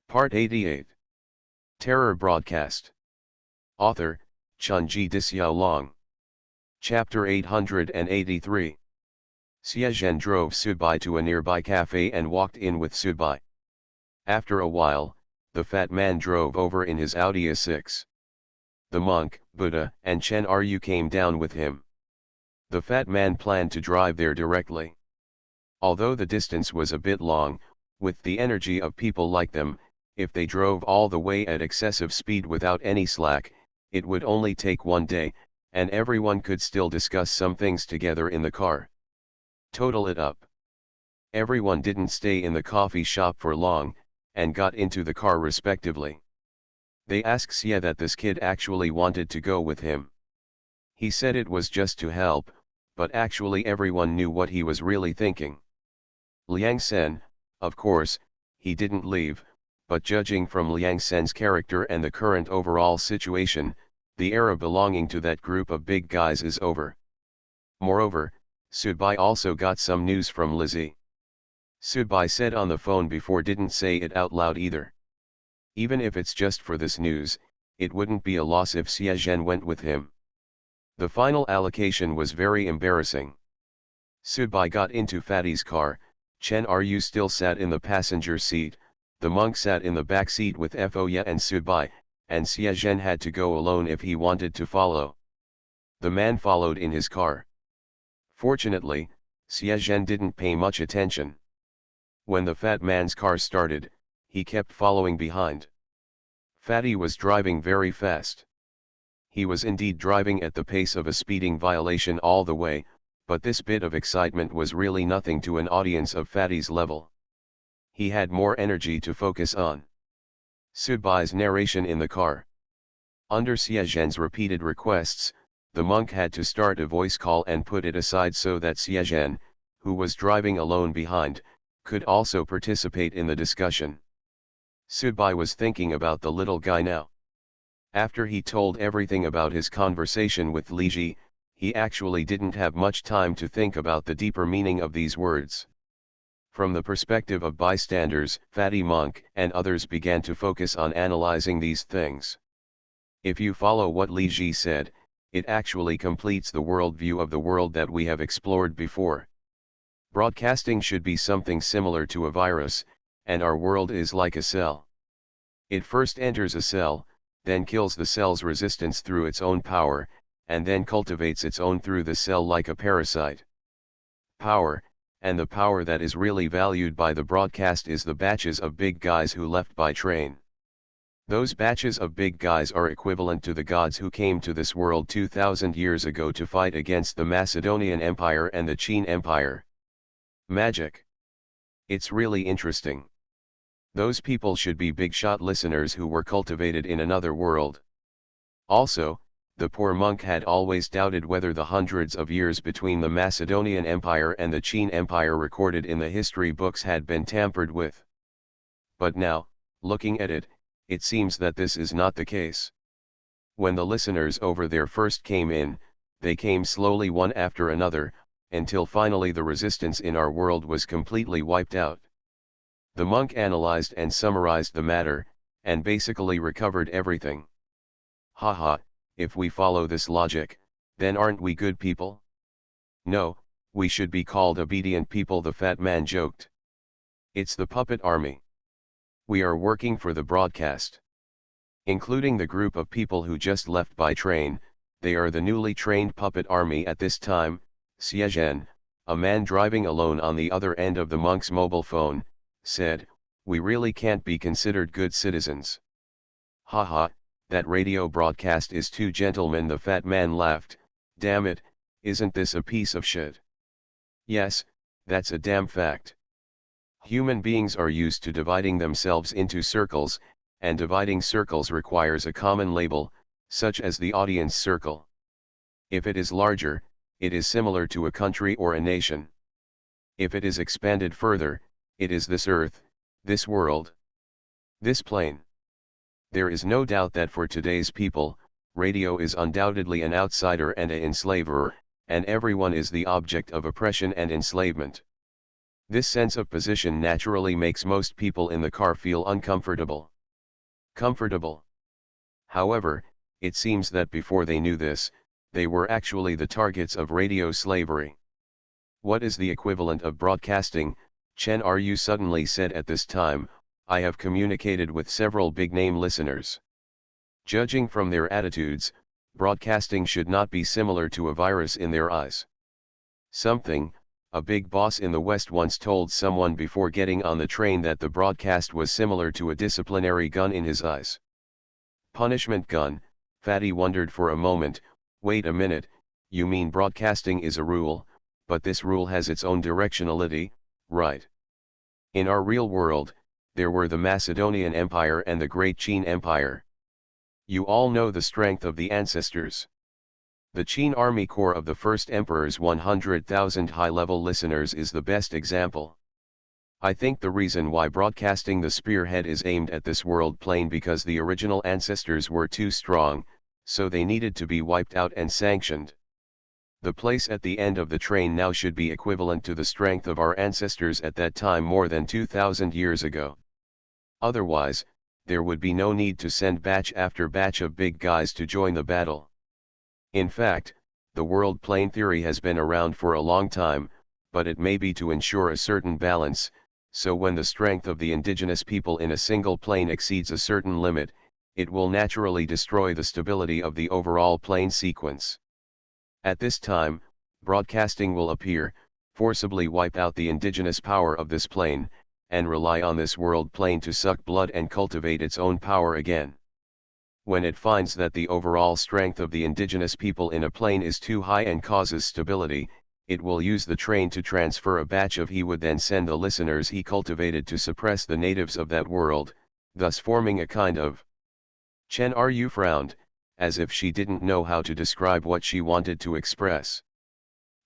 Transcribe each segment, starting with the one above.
Part 88. Terror Broadcast. Author, Chunji Dixiaolong. Chapter 883. Xiezhen drove Subai to a nearby cafe and walked in with Subai. After a while, the fat man drove over in his Audi A6. The monk, Buddha, and Chen Ryu came down with him. The fat man planned to drive there directly. Although the distance was a bit long, with the energy of people like them, if they drove all the way at excessive speed without any slack, it would only take one day, and everyone could still discuss some things together in the car. Total it up. Everyone didn't stay in the coffee shop for long, and got into the car respectively. They asked Xie that this kid actually wanted to go with him. He said it was just to help, but actually everyone knew what he was really thinking. Liang Sen, of course, he didn't leave, but judging from Liang Sen's character and the current overall situation, the era belonging to that group of big guys is over. Moreover, Subai also got some news from Lizzie. Subai said on the phone before, didn't say it out loud either. Even if it's just for this news, it wouldn't be a loss if Xiezhen went with him. The final allocation was very embarrassing. Subai got into Fatty's car, Chen Ryu still sat in the passenger seat, the monk sat in the back seat with Foya and Subai, and Xiezhen had to go alone if he wanted to follow. The man followed in his car. Fortunately, Xiezhen didn't pay much attention. When the fat man's car started, he kept following behind. Fatty was driving very fast. He was indeed driving at the pace of a speeding violation all the way, but this bit of excitement was really nothing to an audience of Fatty's level. He had more energy to focus on. Subai's narration in the car. Under Xiezhen's repeated requests, the monk had to start a voice call and put it aside so that Xiezhen, who was driving alone behind, could also participate in the discussion. Subai was thinking about the little guy now. After he told everything about his conversation with Li Ji, he actually didn't have much time to think about the deeper meaning of these words. From the perspective of bystanders, Fatty Monk and others began to focus on analyzing these things. If you follow what Li Ji said, it actually completes the worldview of the world that we have explored before. Broadcasting should be something similar to a virus, and our world is like a cell. It first enters a cell, then kills the cell's resistance through its own power, and then cultivates its own through the cell like a parasite. Power, and the power that is really valued by the broadcast, is the batches of big guys who left by train. Those batches of big guys are equivalent to the gods who came to this world 2000 years ago to fight against the Macedonian Empire and the Qin Empire. Magic. It's really interesting. Those people should be big shot listeners who were cultivated in another world. Also, the poor monk had always doubted whether the hundreds of years between the Macedonian Empire and the Qin Empire recorded in the history books had been tampered with. But now, looking at it, it seems that this is not the case. When the listeners over there first came in, they came slowly one after another, until finally the resistance in our world was completely wiped out. The monk analyzed and summarized the matter, and basically recovered everything. Haha, if we follow this logic, then aren't we good people? No, we should be called obedient people, the fat man joked. It's the puppet army. We are working for the broadcast. Including the group of people who just left by train, they are the newly trained puppet army at this time. Xiezhen, a man driving alone on the other end of the monk's mobile phone, said, "We really can't be considered good citizens." Haha, that radio broadcast is too gentlemen, the fat man laughed. Damn it, isn't this a piece of shit? Yes, that's a damn fact. Human beings are used to dividing themselves into circles, and dividing circles requires a common label, such as the audience circle. If it is larger, it is similar to a country or a nation. If it is expanded further, it is this earth, this world, this plane. There is no doubt that for today's people, radio is undoubtedly an outsider and an enslaver, and everyone is the object of oppression and enslavement. This sense of position naturally makes most people in the car feel uncomfortable. Comfortable. However, it seems that before they knew this, they were actually the targets of radio slavery. What is the equivalent of broadcasting? Chen Ryu suddenly said at this time, I have communicated with several big-name listeners. Judging from their attitudes, broadcasting should not be similar to a virus in their eyes. Something, a big boss in the West once told someone before getting on the train that the broadcast was similar to a disciplinary gun in his eyes. Punishment gun. Fatty wondered for a moment, wait a minute, you mean broadcasting is a rule, but this rule has its own directionality, right? In our real world, there were the Macedonian Empire and the Great Qin Empire. You all know the strength of the ancestors. The Qin Army Corps of the first emperor's 100,000 high-level listeners is the best example. I think the reason why broadcasting the spearhead is aimed at this world plane because the original ancestors were too strong, so they needed to be wiped out and sanctioned. The place at the end of the train now should be equivalent to the strength of our ancestors at that time more than 2,000 years ago. Otherwise, there would be no need to send batch after batch of big guys to join the battle. In fact, the world plane theory has been around for a long time, but it may be to ensure a certain balance, so when the strength of the indigenous people in a single plane exceeds a certain limit, it will naturally destroy the stability of the overall plane sequence. At this time, broadcasting will appear, forcibly wipe out the indigenous power of this plane, and rely on this world plane to suck blood and cultivate its own power again. When it finds that the overall strength of the indigenous people in a plane is too high and causes stability, it will use the train to transfer a batch of he would then send the listeners he cultivated to suppress the natives of that world, thus forming a kind of. Chen Ryu frowned, as if she didn't know how to describe what she wanted to express.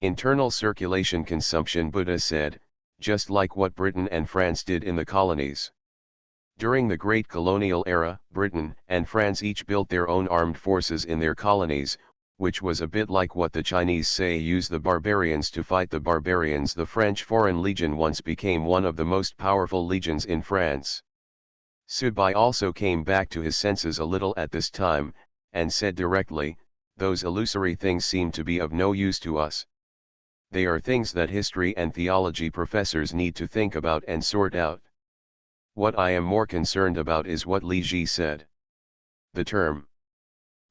Internal circulation consumption, Buddha said, just like what Britain and France did in the colonies. During the Great Colonial Era, Britain and France each built their own armed forces in their colonies, which was a bit like what the Chinese say use the barbarians to fight the barbarians. The French Foreign Legion once became one of the most powerful legions in France. Subai also came back to his senses a little at this time, and said directly, those illusory things seem to be of no use to us. They are things that history and theology professors need to think about and sort out. What I am more concerned about is what Li Ji said. The term.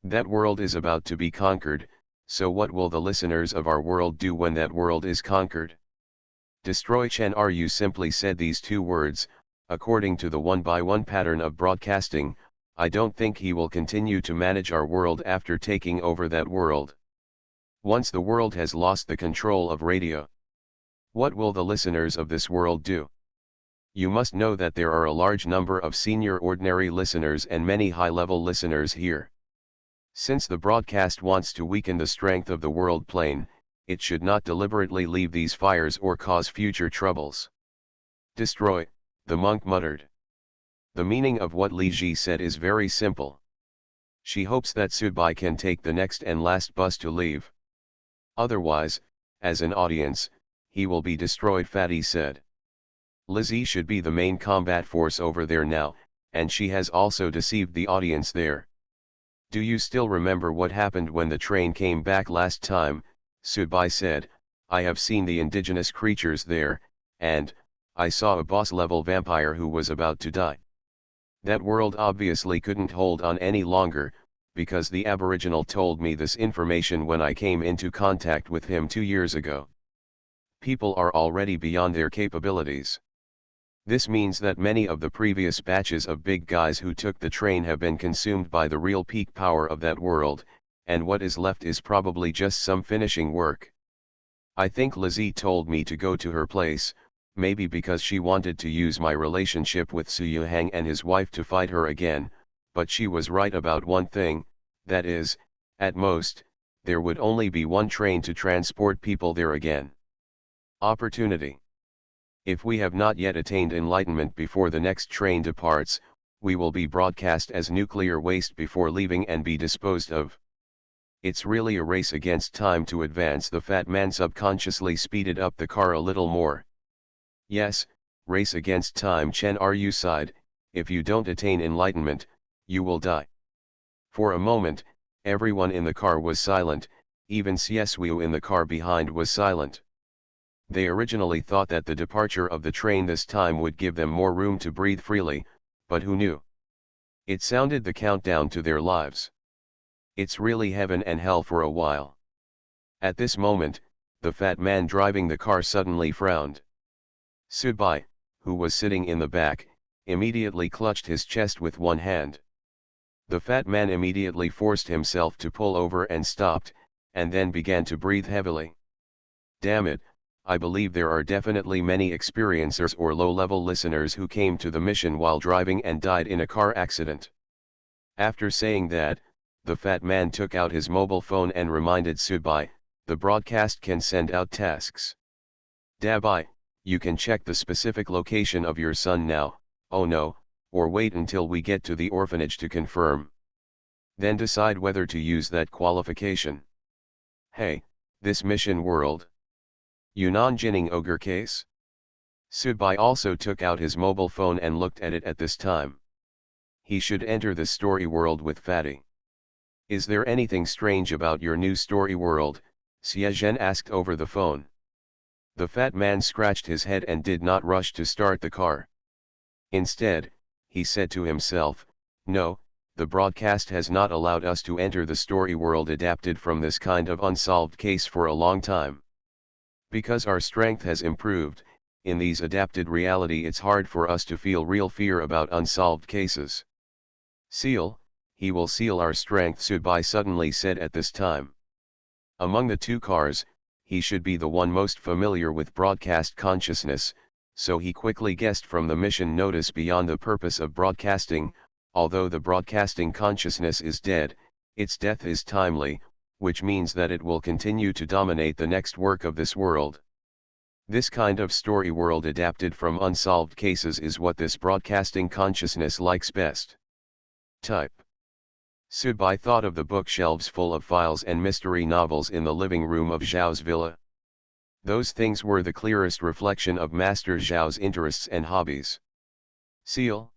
That world is about to be conquered, so what will the listeners of our world do when that world is conquered? Destroy. Chen Ryu simply said these two words. According to the one-by-one pattern of broadcasting, I don't think he will continue to manage our world after taking over that world. Once the world has lost the control of radio, what will the listeners of this world do? You must know that there are a large number of senior ordinary listeners and many high-level listeners here. Since the broadcast wants to weaken the strength of the world plane, it should not deliberately leave these fires or cause future troubles. Destroy, the monk muttered. The meaning of what Li Ji said is very simple. She hopes that Subai can take the next and last bus to leave. Otherwise, as an audience, he will be destroyed. Fatty said. Lizzie should be the main combat force over there now, and she has also deceived the audience there. Do you still remember what happened when the train came back last time? Subai said, I have seen the indigenous creatures there, and I saw a boss-level vampire who was about to die. That world obviously couldn't hold on any longer, because the Aboriginal told me this information when I came into contact with him 2 years ago. People are already beyond their capabilities. This means that many of the previous batches of big guys who took the train have been consumed by the real peak power of that world, and what is left is probably just some finishing work. I think Lizzie told me to go to her place, maybe because she wanted to use my relationship with Su Yuhang and his wife to fight her again, but she was right about one thing, that is, at most, there would only be one train to transport people there again. Opportunity. If we have not yet attained enlightenment before the next train departs, we will be broadcast as nuclear waste before leaving and be disposed of. It's really a race against time to advance. The fat man subconsciously speeded up the car a little more. Yes, race against time Chen Ru sighed, if you don't attain enlightenment, you will die. For a moment, everyone in the car was silent, even Csuo in the car behind was silent. They originally thought that the departure of the train this time would give them more room to breathe freely, but who knew? It sounded the countdown to their lives. It's really heaven and hell for a while. At this moment, the fat man driving the car suddenly frowned. Subai, who was sitting in the back, immediately clutched his chest with one hand. The fat man immediately forced himself to pull over and stopped, and then began to breathe heavily. Damn it, I believe there are definitely many experiencers or low-level listeners who came to the mission while driving and died in a car accident. After saying that, the fat man took out his mobile phone and reminded Subai, the broadcast can send out tasks. Dabai, you can check the specific location of your son now, oh no, or wait until we get to the orphanage to confirm. Then decide whether to use that qualification. Hey, this mission world. Yunnan Jinning Ogre case? Subai also took out his mobile phone and looked at it at this time. He should enter the story world with Fatty. Is there anything strange about your new story world? Xie asked over the phone. The fat man scratched his head and did not rush to start the car. Instead, he said to himself, no, the broadcast has not allowed us to enter the story world adapted from this kind of unsolved case for a long time. Because our strength has improved, in these adapted reality it's hard for us to feel real fear about unsolved cases. Seal, he will seal our strength, Subai suddenly said at this time. Among the two cars, he should be the one most familiar with broadcast consciousness, so he quickly guessed from the mission notice beyond the purpose of broadcasting, although the broadcasting consciousness is dead, its death is timely, which means that it will continue to dominate the next work of this world. This kind of story world adapted from unsolved cases is what this broadcasting consciousness likes best. Type. Subai thought of the bookshelves full of files and mystery novels in the living room of Zhao's villa. Those things were the clearest reflection of Master Zhao's interests and hobbies. Seal?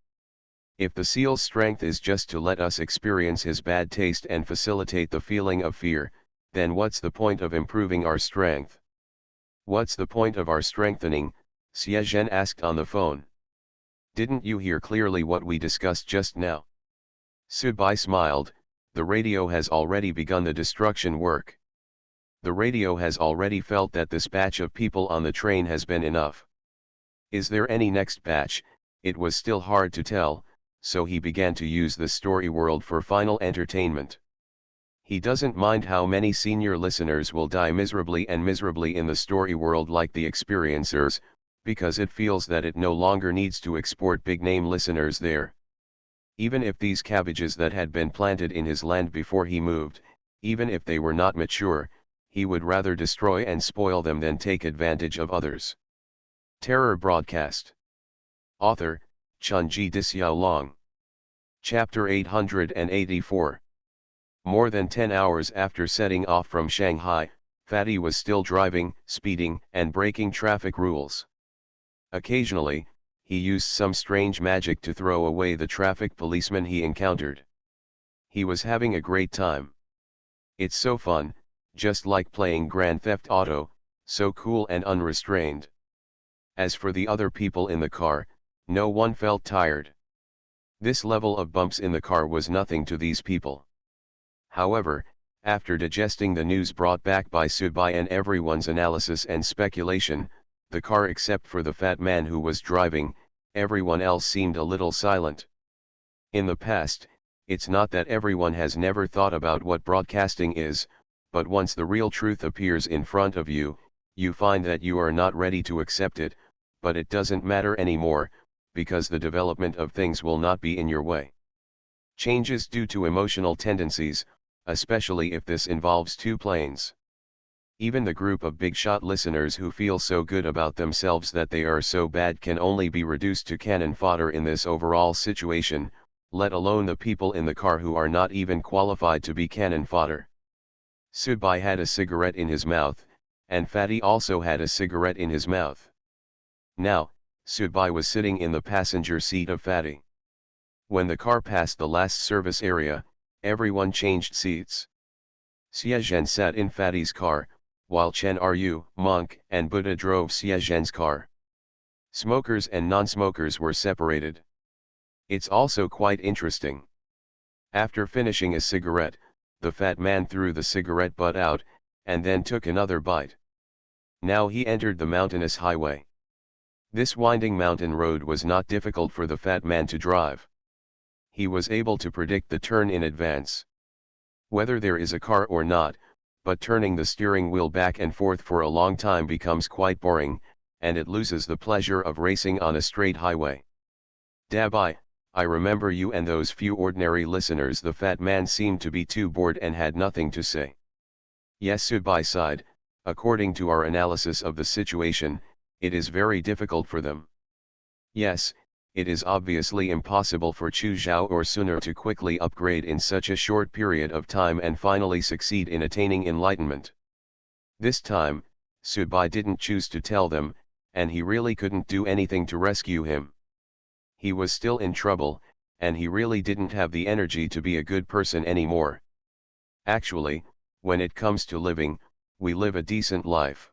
If the seal's strength is just to let us experience his bad taste and facilitate the feeling of fear, then what's the point of improving our strength? What's the point of our strengthening? Xie asked on the phone. Didn't you hear clearly what we discussed just now? Subai smiled, the radio has already begun the destruction work. The radio has already felt that this batch of people on the train has been enough. Is there any next batch? It was still hard to tell, so he began to use the story world for final entertainment. He doesn't mind how many senior listeners will die miserably in the story world like the experiencers, because it feels that it no longer needs to export big-name listeners there. Even if these cabbages that had been planted in his land before he moved, even if they were not mature, he would rather destroy and spoil them than take advantage of others. Terror Broadcast. Author, Chunji Dixiaolong. Chapter 884. More than 10 hours after setting off from Shanghai, Fatty was still driving, speeding, and breaking traffic rules. Occasionally, he used some strange magic to throw away the traffic policeman he encountered. He was having a great time. It's so fun, just like playing Grand Theft Auto, so cool and unrestrained. As for the other people in the car, no one felt tired. This level of bumps in the car was nothing to these people. However, after digesting the news brought back by Subai and everyone's analysis and speculation, the car except for the fat man who was driving, everyone else seemed a little silent. In the past, it's not that everyone has never thought about what broadcasting is, but once the real truth appears in front of you, you find that you are not ready to accept it, but it doesn't matter anymore, because the development of things will not be in your way. Changes due to emotional tendencies, especially if this involves two planes. Even the group of big shot listeners who feel so good about themselves that they are so bad can only be reduced to cannon fodder in this overall situation, let alone the people in the car who are not even qualified to be cannon fodder. Subai had a cigarette in his mouth, and Fatty also had a cigarette in his mouth. Now, Subai was sitting in the passenger seat of Fatty. When the car passed the last service area, everyone changed seats. Siezhen sat in Fatty's car, while Chen Ryu, Monk, and Buddha drove Siezhen's car. Smokers and non-smokers were separated. It's also quite interesting. After finishing a cigarette, the fat man threw the cigarette butt out, and then took another bite. Now he entered the mountainous highway. This winding mountain road was not difficult for the fat man to drive. He was able to predict the turn in advance. Whether there is a car or not, but turning the steering wheel back and forth for a long time becomes quite boring, and it loses the pleasure of racing on a straight highway. Dabai, I remember you and those few ordinary listeners. The fat man seemed to be too bored and had nothing to say. Yes, Subai sighed, according to our analysis of the situation, it is very difficult for them. Yes, it is obviously impossible for Chu Zhao or Suner to quickly upgrade in such a short period of time and finally succeed in attaining enlightenment. This time, Subai didn't choose to tell them, and he really couldn't do anything to rescue him. He was still in trouble, and he really didn't have the energy to be a good person anymore. Actually, when it comes to living, we live a decent life.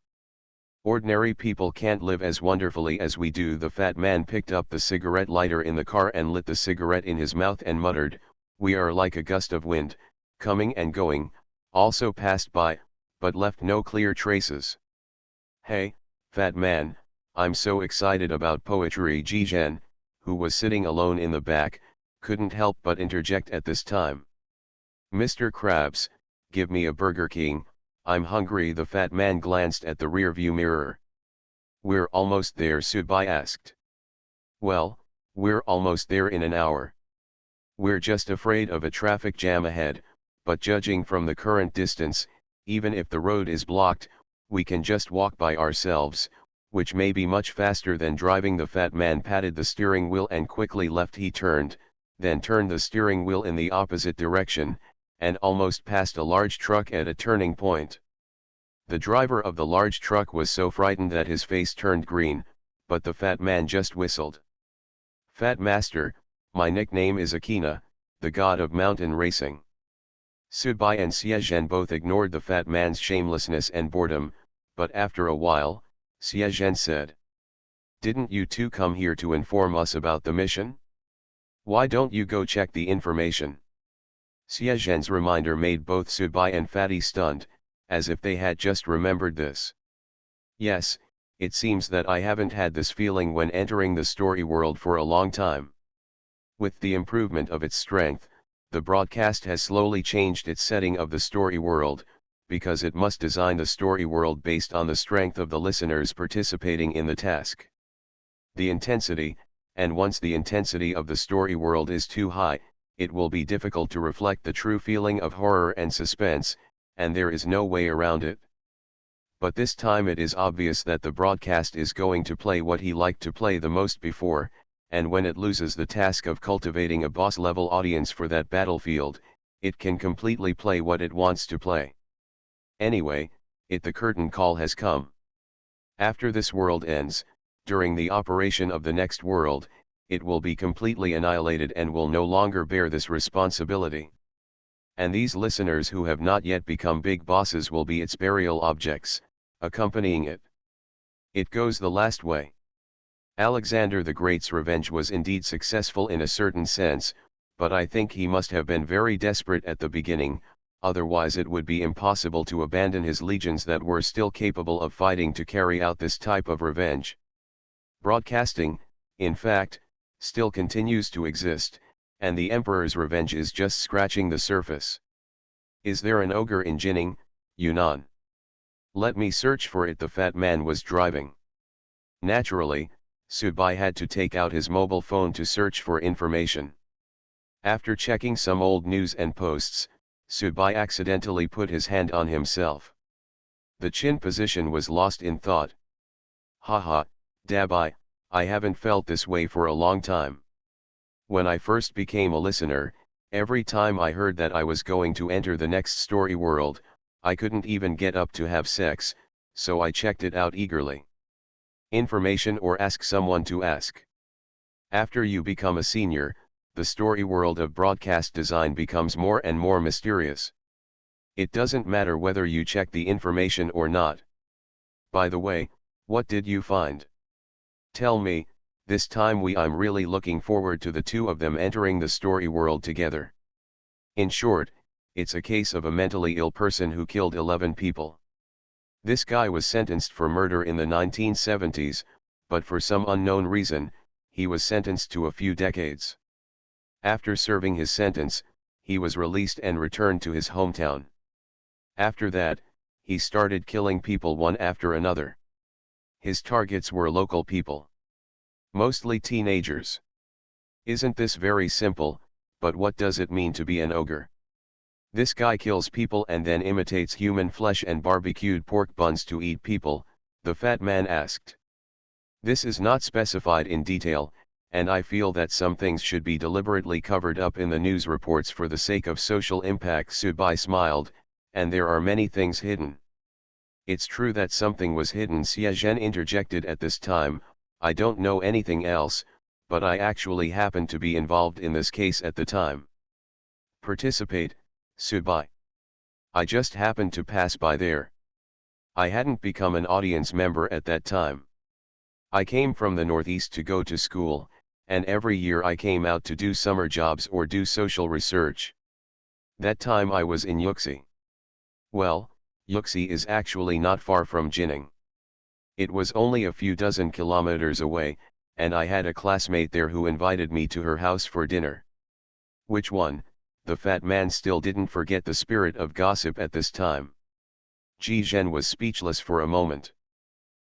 Ordinary people can't live as wonderfully as we do. The fat man picked up the cigarette lighter in the car and lit the cigarette in his mouth and muttered, "We are like a gust of wind, coming and going, also passed by, but left no clear traces." "Hey, fat man, I'm so excited about poetry." Jizhen, who was sitting alone in the back, couldn't help but interject at this time. "Mr. Krabs, give me a Burger King, I'm hungry." The fat man glanced at the rearview mirror. "We're almost there," Subai asked. "Well, we're almost there in an hour. We're just afraid of a traffic jam ahead, but judging from the current distance, even if the road is blocked, we can just walk by ourselves, which may be much faster than driving." The fat man patted the steering wheel and quickly left. He turned, then turned the steering wheel in the opposite direction, and almost passed a large truck at a turning point. The driver of the large truck was so frightened that his face turned green, but the fat man just whistled. "Fat Master, my nickname is Akina, the god of mountain racing." Subai and Siezhen both ignored the fat man's shamelessness and boredom, but after a while, Siezhen said, "Didn't you two come here to inform us about the mission? Why don't you go check the information?" Siezhen's reminder made both Subai and Fatty stunned, as if they had just remembered this. "Yes, it seems that I haven't had this feeling when entering the story world for a long time. With the improvement of its strength, the broadcast has slowly changed its setting of the story world, because it must design the story world based on the strength of the listeners participating in the task. The intensity, and once the intensity of the story world is too high, it will be difficult to reflect the true feeling of horror and suspense, and there is no way around it. But this time it is obvious that the broadcast is going to play what he liked to play the most before, and when it loses the task of cultivating a boss-level audience for that battlefield, it can completely play what it wants to play. Anyway, the curtain call has come. After this world ends, during the operation of the next world, it will be completely annihilated and will no longer bear this responsibility. And these listeners who have not yet become big bosses will be its burial objects, accompanying it. It goes the last way. Alexander the Great's revenge was indeed successful in a certain sense, but I think he must have been very desperate at the beginning, otherwise it would be impossible to abandon his legions that were still capable of fighting to carry out this type of revenge. Broadcasting, in fact, still continues to exist, and the Emperor's revenge is just scratching the surface. Is there an ogre in Jining, Yunnan? Let me search for it. The fat man was driving. Naturally, Subai had to take out his mobile phone to search for information. After checking some old news and posts, Subai accidentally put his hand on himself. The chin position was lost in thought. Haha, Dabai, I haven't felt this way for a long time. When I first became a listener, every time I heard that I was going to enter the next story world, I couldn't even get up to have sex, so I checked it out eagerly. Information or ask someone to ask. After you become a senior, the story world of broadcast design becomes more and more mysterious. It doesn't matter whether you check the information or not. By the way, what did you find? Tell me, this time I'm really looking forward to the two of them entering the story world together. In short, it's a case of a mentally ill person who killed 11 people. This guy was sentenced for murder in the 1970s, but for some unknown reason, he was sentenced to a few decades. After serving his sentence, he was released and returned to his hometown. After that, he started killing people one after another. His targets were local people. Mostly teenagers. Isn't this very simple, but what does it mean to be an ogre? This guy kills people and then imitates human flesh and barbecued pork buns to eat people, the fat man asked. This is not specified in detail, and I feel that some things should be deliberately covered up in the news reports for the sake of social impact. Subai smiled, and there are many things hidden. It's true that something was hidden, Xie Zhen interjected at this time. I don't know anything else, but I actually happened to be involved in this case at the time. Participate, Subai. I just happened to pass by there. I hadn't become an audience member at that time. I came from the Northeast to go to school, and every year I came out to do summer jobs or do social research. That time I was in Yuxi. Well, Yuxi is actually not far from Jining. It was only a few dozen kilometers away, and I had a classmate there who invited me to her house for dinner. Which one? The fat man still didn't forget the spirit of gossip at this time. Ji Zhen was speechless for a moment.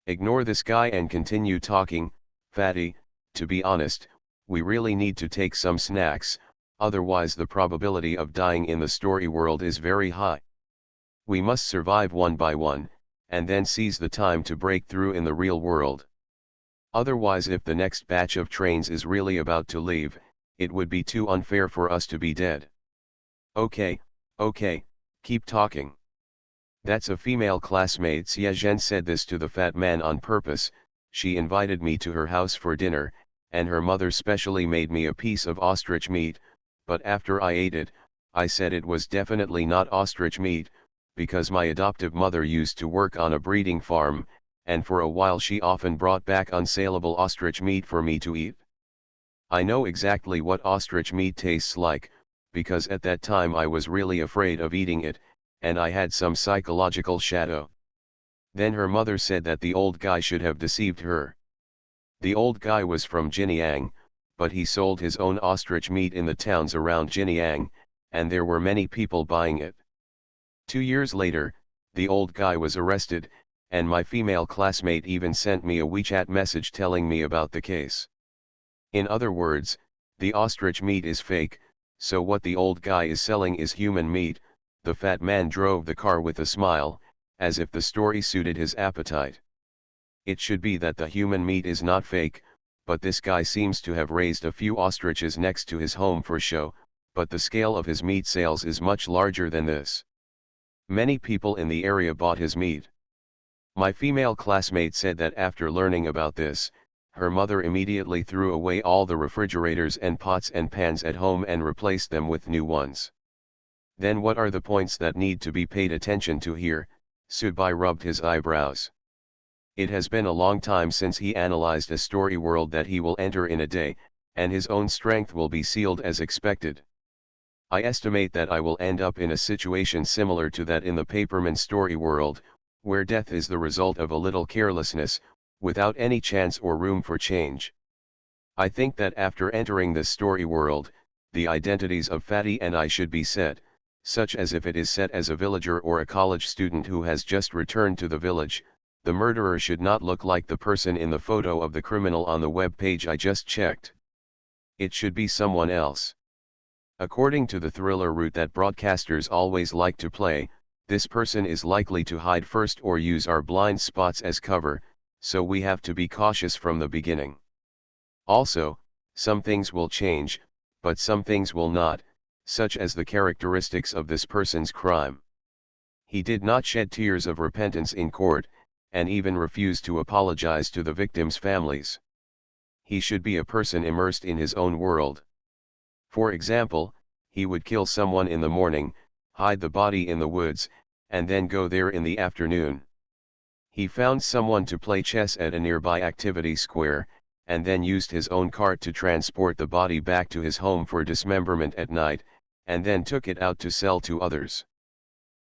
Ignore this guy and continue talking, fatty. To be honest, we really need to take some snacks, otherwise the probability of dying in the story world is very high. We must survive one by one, and then seize the time to break through in the real world. Otherwise, if the next batch of trains is really about to leave, it would be too unfair for us to be dead. Okay, keep talking. That's a female classmate. Xie Zhen said this to the fat man on purpose. She invited me to her house for dinner, and her mother specially made me a piece of ostrich meat, but after I ate it, I said it was definitely not ostrich meat, because my adoptive mother used to work on a breeding farm, and for a while she often brought back unsaleable ostrich meat for me to eat. I know exactly what ostrich meat tastes like, because at that time I was really afraid of eating it, and I had some psychological shadow. Then her mother said that the old guy should have deceived her. The old guy was from Jinyang, but he sold his own ostrich meat in the towns around Jinyang, and there were many people buying it. 2 years later, the old guy was arrested, and my female classmate even sent me a WeChat message telling me about the case. In other words, the ostrich meat is fake, so what the old guy is selling is human meat. The fat man drove the car with a smile, as if the story suited his appetite. It should be that the human meat is not fake, but this guy seems to have raised a few ostriches next to his home for show, but the scale of his meat sales is much larger than this. Many people in the area bought his meat. My female classmate said that after learning about this, her mother immediately threw away all the refrigerators and pots and pans at home and replaced them with new ones. Then what are the points that need to be paid attention to here? Subai rubbed his eyebrows. It has been a long time since he analyzed a story world that he will enter in a day, and his own strength will be sealed as expected. I estimate that I will end up in a situation similar to that in the Paperman story world, where death is the result of a little carelessness, without any chance or room for change. I think that after entering this story world, the identities of Fatty and I should be set, such as if it is set as a villager or a college student who has just returned to the village, the murderer should not look like the person in the photo of the criminal on the web page I just checked. It should be someone else. According to the thriller route that broadcasters always like to play, this person is likely to hide first or use our blind spots as cover, so we have to be cautious from the beginning. Also, some things will change, but some things will not, such as the characteristics of this person's crime. He did not shed tears of repentance in court, and even refused to apologize to the victims' families. He should be a person immersed in his own world. For example, he would kill someone in the morning, hide the body in the woods, and then go there in the afternoon. He found someone to play chess at a nearby activity square, and then used his own cart to transport the body back to his home for dismemberment at night, and then took it out to sell to others.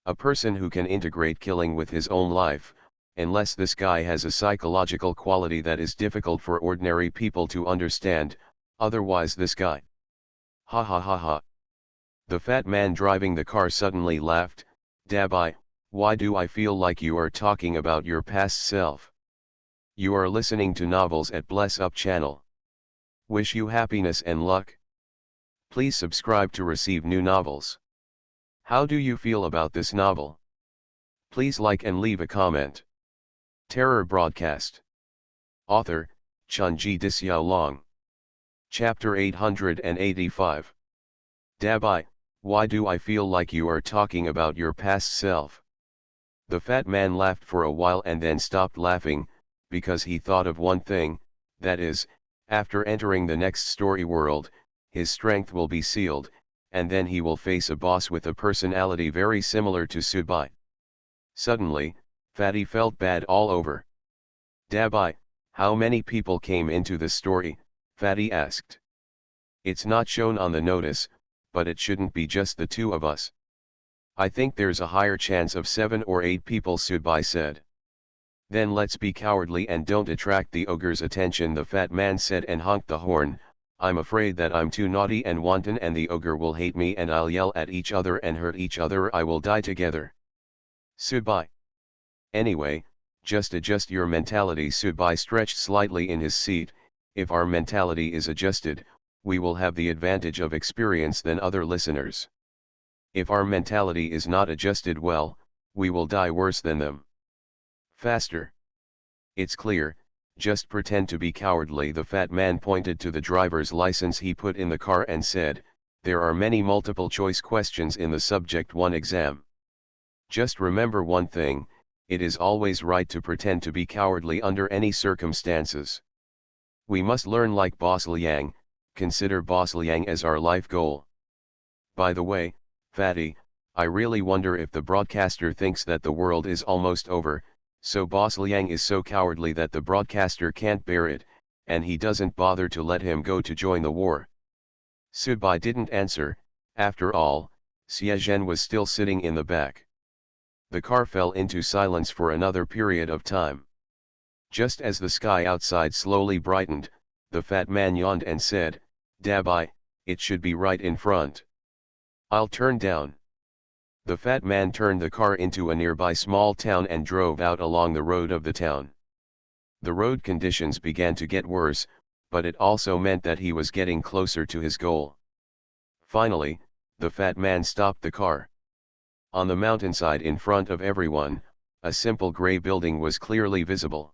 A person who can integrate killing with his own life, unless this guy has a psychological quality that is difficult for ordinary people to understand, otherwise this guy. Ha ha ha ha. The fat man driving the car suddenly laughed. Dabai, why do I feel like you are talking about your past self? You are listening to novels at Bless Up channel. Wish you happiness and luck. Please subscribe to receive new novels. How do you feel about this novel? Please like and leave a comment. Terror Broadcast. Author, Chunji Disyao. Chapter 885. Dabai, why do I feel like you are talking about your past self? The fat man laughed for a while and then stopped laughing, because he thought of one thing, that is, after entering the next story world, his strength will be sealed, and then he will face a boss with a personality very similar to Subai. Suddenly, Fatty felt bad all over. Dabai, how many people came into the story? Fatty asked. It's not shown on the notice, but it shouldn't be just the two of us. I think there's a higher chance of 7 or 8 people, Subai said. Then let's be cowardly and don't attract the ogre's attention, the fat man said and honked the horn. I'm afraid that I'm too naughty and wanton and the ogre will hate me and I'll yell at each other and hurt each other. I will die together. Subai. Anyway, just adjust your mentality. Subai stretched slightly in his seat. If our mentality is adjusted, we will have the advantage of experience than other listeners. If our mentality is not adjusted well, we will die worse than them. Faster. It's clear, just pretend to be cowardly. The fat man pointed to the driver's license he put in the car and said, there are many multiple choice questions in the subject 1 exam. Just remember one thing, it is always right to pretend to be cowardly under any circumstances. We must learn like Boss Liang, consider Boss Liang as our life goal. By the way, Fatty, I really wonder if the broadcaster thinks that the world is almost over, so Boss Liang is so cowardly that the broadcaster can't bear it, and he doesn't bother to let him go to join the war. Subai didn't answer. After all, Xie Zhen was still sitting in the back. The car fell into silence for another period of time. Just as the sky outside slowly brightened, the fat man yawned and said, Dabai, it should be right in front. I'll turn down. The fat man turned the car into a nearby small town and drove out along the road of the town. The road conditions began to get worse, but it also meant that he was getting closer to his goal. Finally, the fat man stopped the car. On the mountainside in front of everyone, a simple gray building was clearly visible.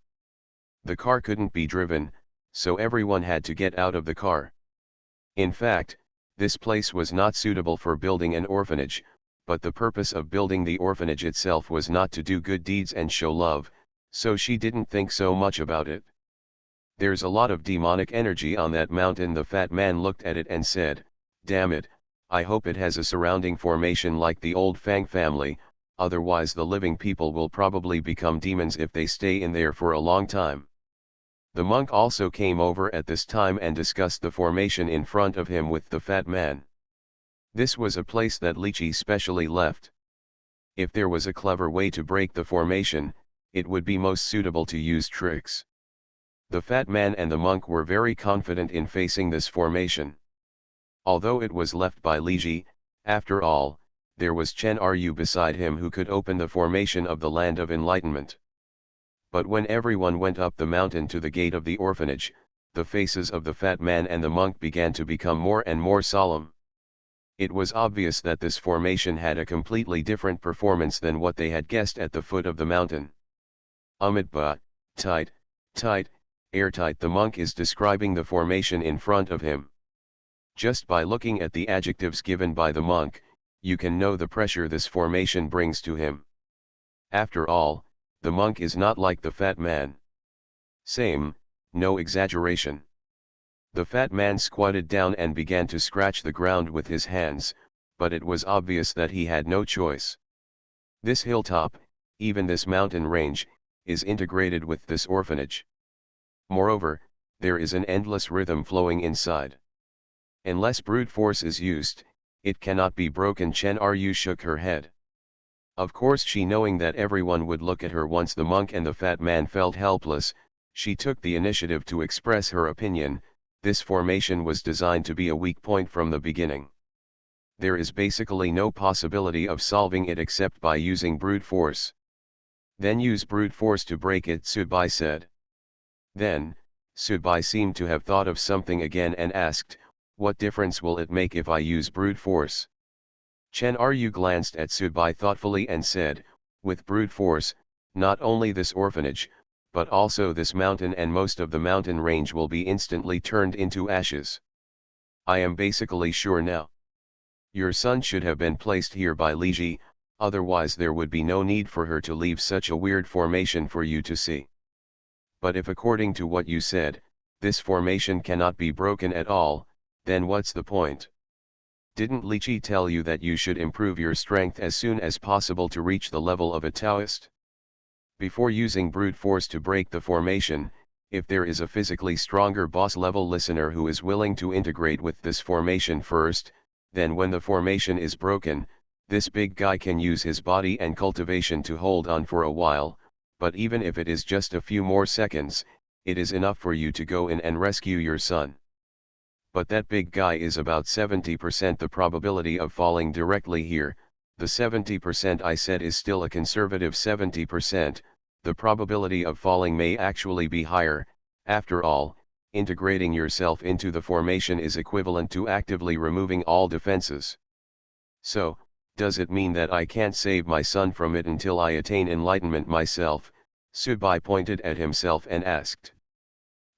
The car couldn't be driven, so everyone had to get out of the car. In fact, this place was not suitable for building an orphanage, but the purpose of building the orphanage itself was not to do good deeds and show love, so she didn't think so much about it. There's a lot of demonic energy on that mountain. The fat man looked at it and said, damn it, I hope it has a surrounding formation like the old Fang family, otherwise the living people will probably become demons if they stay in there for a long time. The monk also came over at this time and discussed the formation in front of him with the fat man. This was a place that Lychee specially left. If there was a clever way to break the formation, it would be most suitable to use tricks. The fat man and the monk were very confident in facing this formation. Although it was left by Lychee, after all, there was Chen Ryu beside him who could open the formation of the Land of Enlightenment. But when everyone went up the mountain to the gate of the orphanage, the faces of the fat man and the monk began to become more and more solemn. It was obvious that this formation had a completely different performance than what they had guessed at the foot of the mountain. But, tight, tight, airtight. The monk is describing the formation in front of him. Just by looking at the adjectives given by the monk, you can know the pressure this formation brings to him. After all, The monk is not like the fat man. Same, no exaggeration. The fat man squatted down and began to scratch the ground with his hands, but it was obvious that he had no choice. This hilltop, even this mountain range, is integrated with this orphanage. Moreover, there is an endless rhythm flowing inside. Unless brute force is used, it cannot be broken. Chen Ryu shook her head. Of course, she, knowing that everyone would look at her once the monk and the fat man felt helpless, she took the initiative to express her opinion. This formation was designed to be a weak point from the beginning. There is basically no possibility of solving it except by using brute force. Then use brute force to break it, Subai said. Then, Subai seemed to have thought of something again and asked, what difference will it make if I use brute force? Chen Ryu glanced at Subai thoughtfully and said, with brute force, not only this orphanage, but also this mountain and most of the mountain range will be instantly turned into ashes. I am basically sure now. Your son should have been placed here by Li Ji, otherwise there would be no need for her to leave such a weird formation for you to see. But if according to what you said, this formation cannot be broken at all, then what's the point? Didn't Li Ji tell you that you should improve your strength as soon as possible to reach the level of a Taoist? Before using brute force to break the formation, if there is a physically stronger boss-level listener who is willing to integrate with this formation first, then when the formation is broken, this big guy can use his body and cultivation to hold on for a while, but even if it is just a few more seconds, it is enough for you to go in and rescue your son. But that big guy is about 70% the probability of falling directly here. The 70% I said is still a conservative 70%, the probability of falling may actually be higher. After all, integrating yourself into the formation is equivalent to actively removing all defenses. So, does it mean that I can't save my son from it until I attain enlightenment myself? Subai pointed at himself and asked.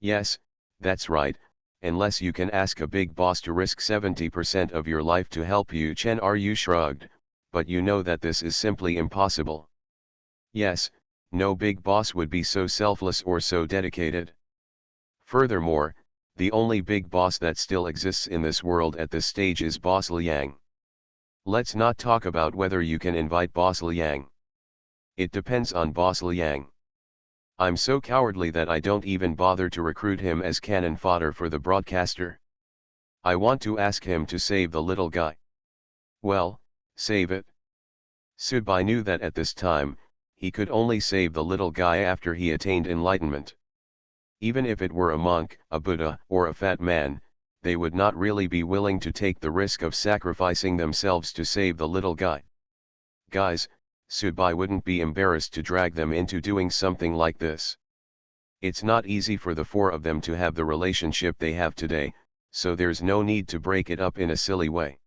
Yes, that's right. Unless you can ask a big boss to risk 70% of your life to help you. Chen Ryu shrugged, but you know that this is simply impossible. Yes, no big boss would be so selfless or so dedicated. Furthermore, the only big boss that still exists in this world at this stage is Boss Liang. Let's not talk about whether you can invite Boss Liang. It depends on Boss Liang. I'm so cowardly that I don't even bother to recruit him as cannon fodder for the broadcaster. I want to ask him to save the little guy. Well, save it. Subai knew that at this time, he could only save the little guy after he attained enlightenment. Even if it were a monk, a Buddha, or a fat man, they would not really be willing to take the risk of sacrificing themselves to save the little guy. Guys, Subai wouldn't be embarrassed to drag them into doing something like this. It's not easy for the four of them to have the relationship they have today, so there's no need to break it up in a silly way.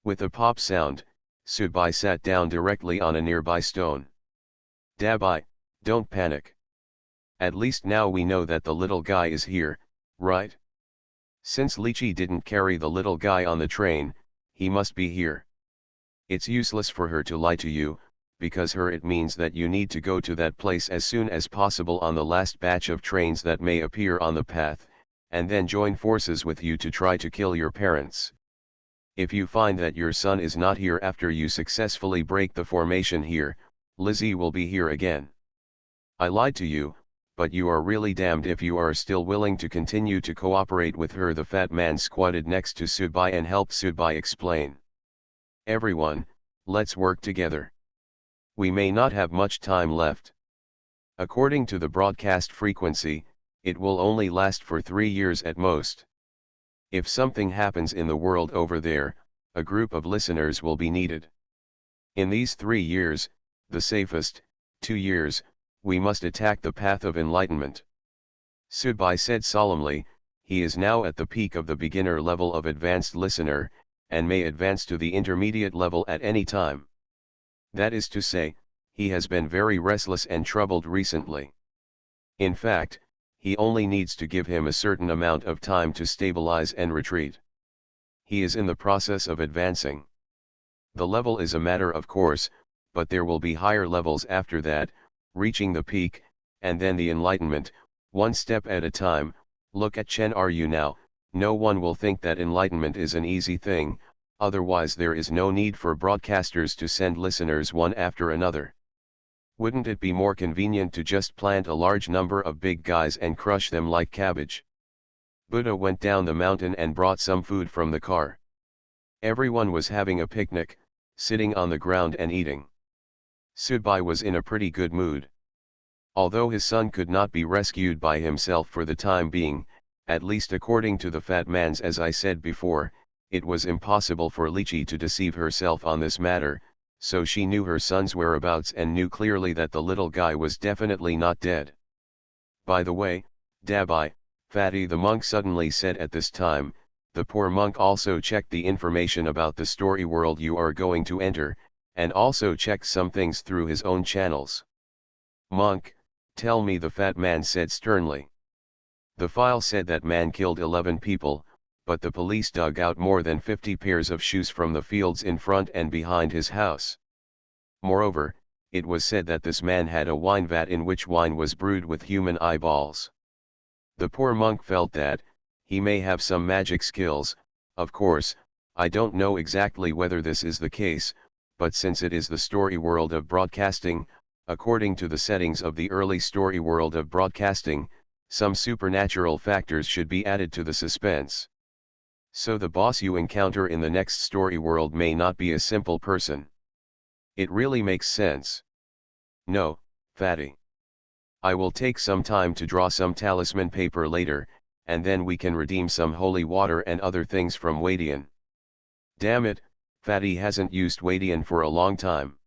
With a pop sound, Subai sat down directly on a nearby stone. Dabai, don't panic. At least now we know that the little guy is here, right? Since Li Ji didn't carry the little guy on the train, he must be here. It's useless for her to lie to you, because it means that you need to go to that place as soon as possible on the last batch of trains that may appear on the path, and then join forces with you to try to kill your parents. If you find that your son is not here after you successfully break the formation here, Lizzie will be here again. I lied to you, but you are really damned if you are still willing to continue to cooperate with her. The fat man squatted next to Subai and helped Subai explain. Everyone, let's work together. We may not have much time left. According to the broadcast frequency, it will only last for 3 years at most. If something happens in the world over there, a group of listeners will be needed. In these 3 years, the safest, 2 years, we must attack the path of enlightenment. Subai said solemnly, he is now at the peak of the beginner level of advanced listener, and may advance to the intermediate level at any time. That is to say, he has been very restless and troubled recently. In fact, he only needs to give him a certain amount of time to stabilize and retreat. He is in the process of advancing. The level is a matter of course, but there will be higher levels after that, reaching the peak, and then the enlightenment, one step at a time. Look at Chen Ryu now. No one will think that enlightenment is an easy thing, otherwise there is no need for broadcasters to send listeners one after another. Wouldn't it be more convenient to just plant a large number of big guys and crush them like cabbage? Buddha went down the mountain and brought some food from the car. Everyone was having a picnic, sitting on the ground and eating. Subai was in a pretty good mood. Although his son could not be rescued by himself for the time being, at least according to the fat man's, as I said before, it was impossible for Lychee to deceive herself on this matter, so she knew her son's whereabouts and knew clearly that the little guy was definitely not dead. By the way, Dabai, Fatty the monk suddenly said at this time, the poor monk also checked the information about the story world you are going to enter, and also checked some things through his own channels. Monk, tell me, the fat man said sternly. The file said that man killed 11 people, but the police dug out more than 50 pairs of shoes from the fields in front and behind his house. Moreover, it was said that this man had a wine vat in which wine was brewed with human eyeballs. The poor monk felt that he may have some magic skills. Of course, I don't know exactly whether this is the case, but since it is the story world of broadcasting, according to the settings of the early story world of broadcasting, some supernatural factors should be added to the suspense. So the boss you encounter in the next story world may not be a simple person. It really makes sense. No, Fatty. I will take some time to draw some talisman paper later, and then we can redeem some holy water and other things from Wadian. Damn it, Fatty hasn't used Wadian for a long time.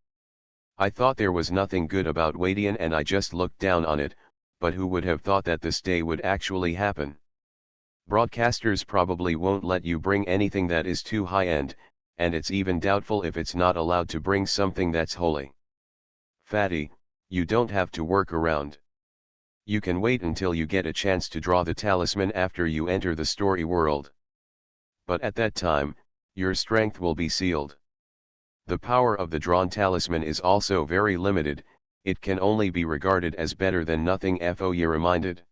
I thought there was nothing good about Wadian and I just looked down on it, but who would have thought that this day would actually happen? Broadcasters probably won't let you bring anything that is too high-end, and it's even doubtful if it's not allowed to bring something that's holy. Fatty, you don't have to work around. You can wait until you get a chance to draw the talisman after you enter the story world. But at that time, your strength will be sealed. The power of the drawn talisman is also very limited, it can only be regarded as better than nothing. Foye reminded.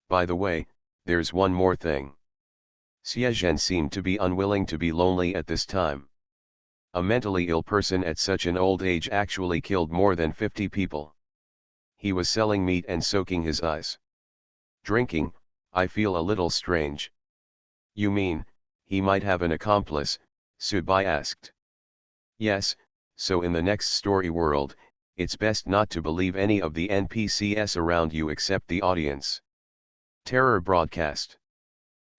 By the way, there's one more thing. Xiezhen seemed to be unwilling to be lonely at this time. A mentally ill person at such an old age actually killed more than 50 people. He was selling meat and soaking his eyes. Drinking, I feel a little strange. You mean, he might have an accomplice? Subai asked. Yes, so in the next story world, it's best not to believe any of the NPCs around you except the audience. Terror Broadcast.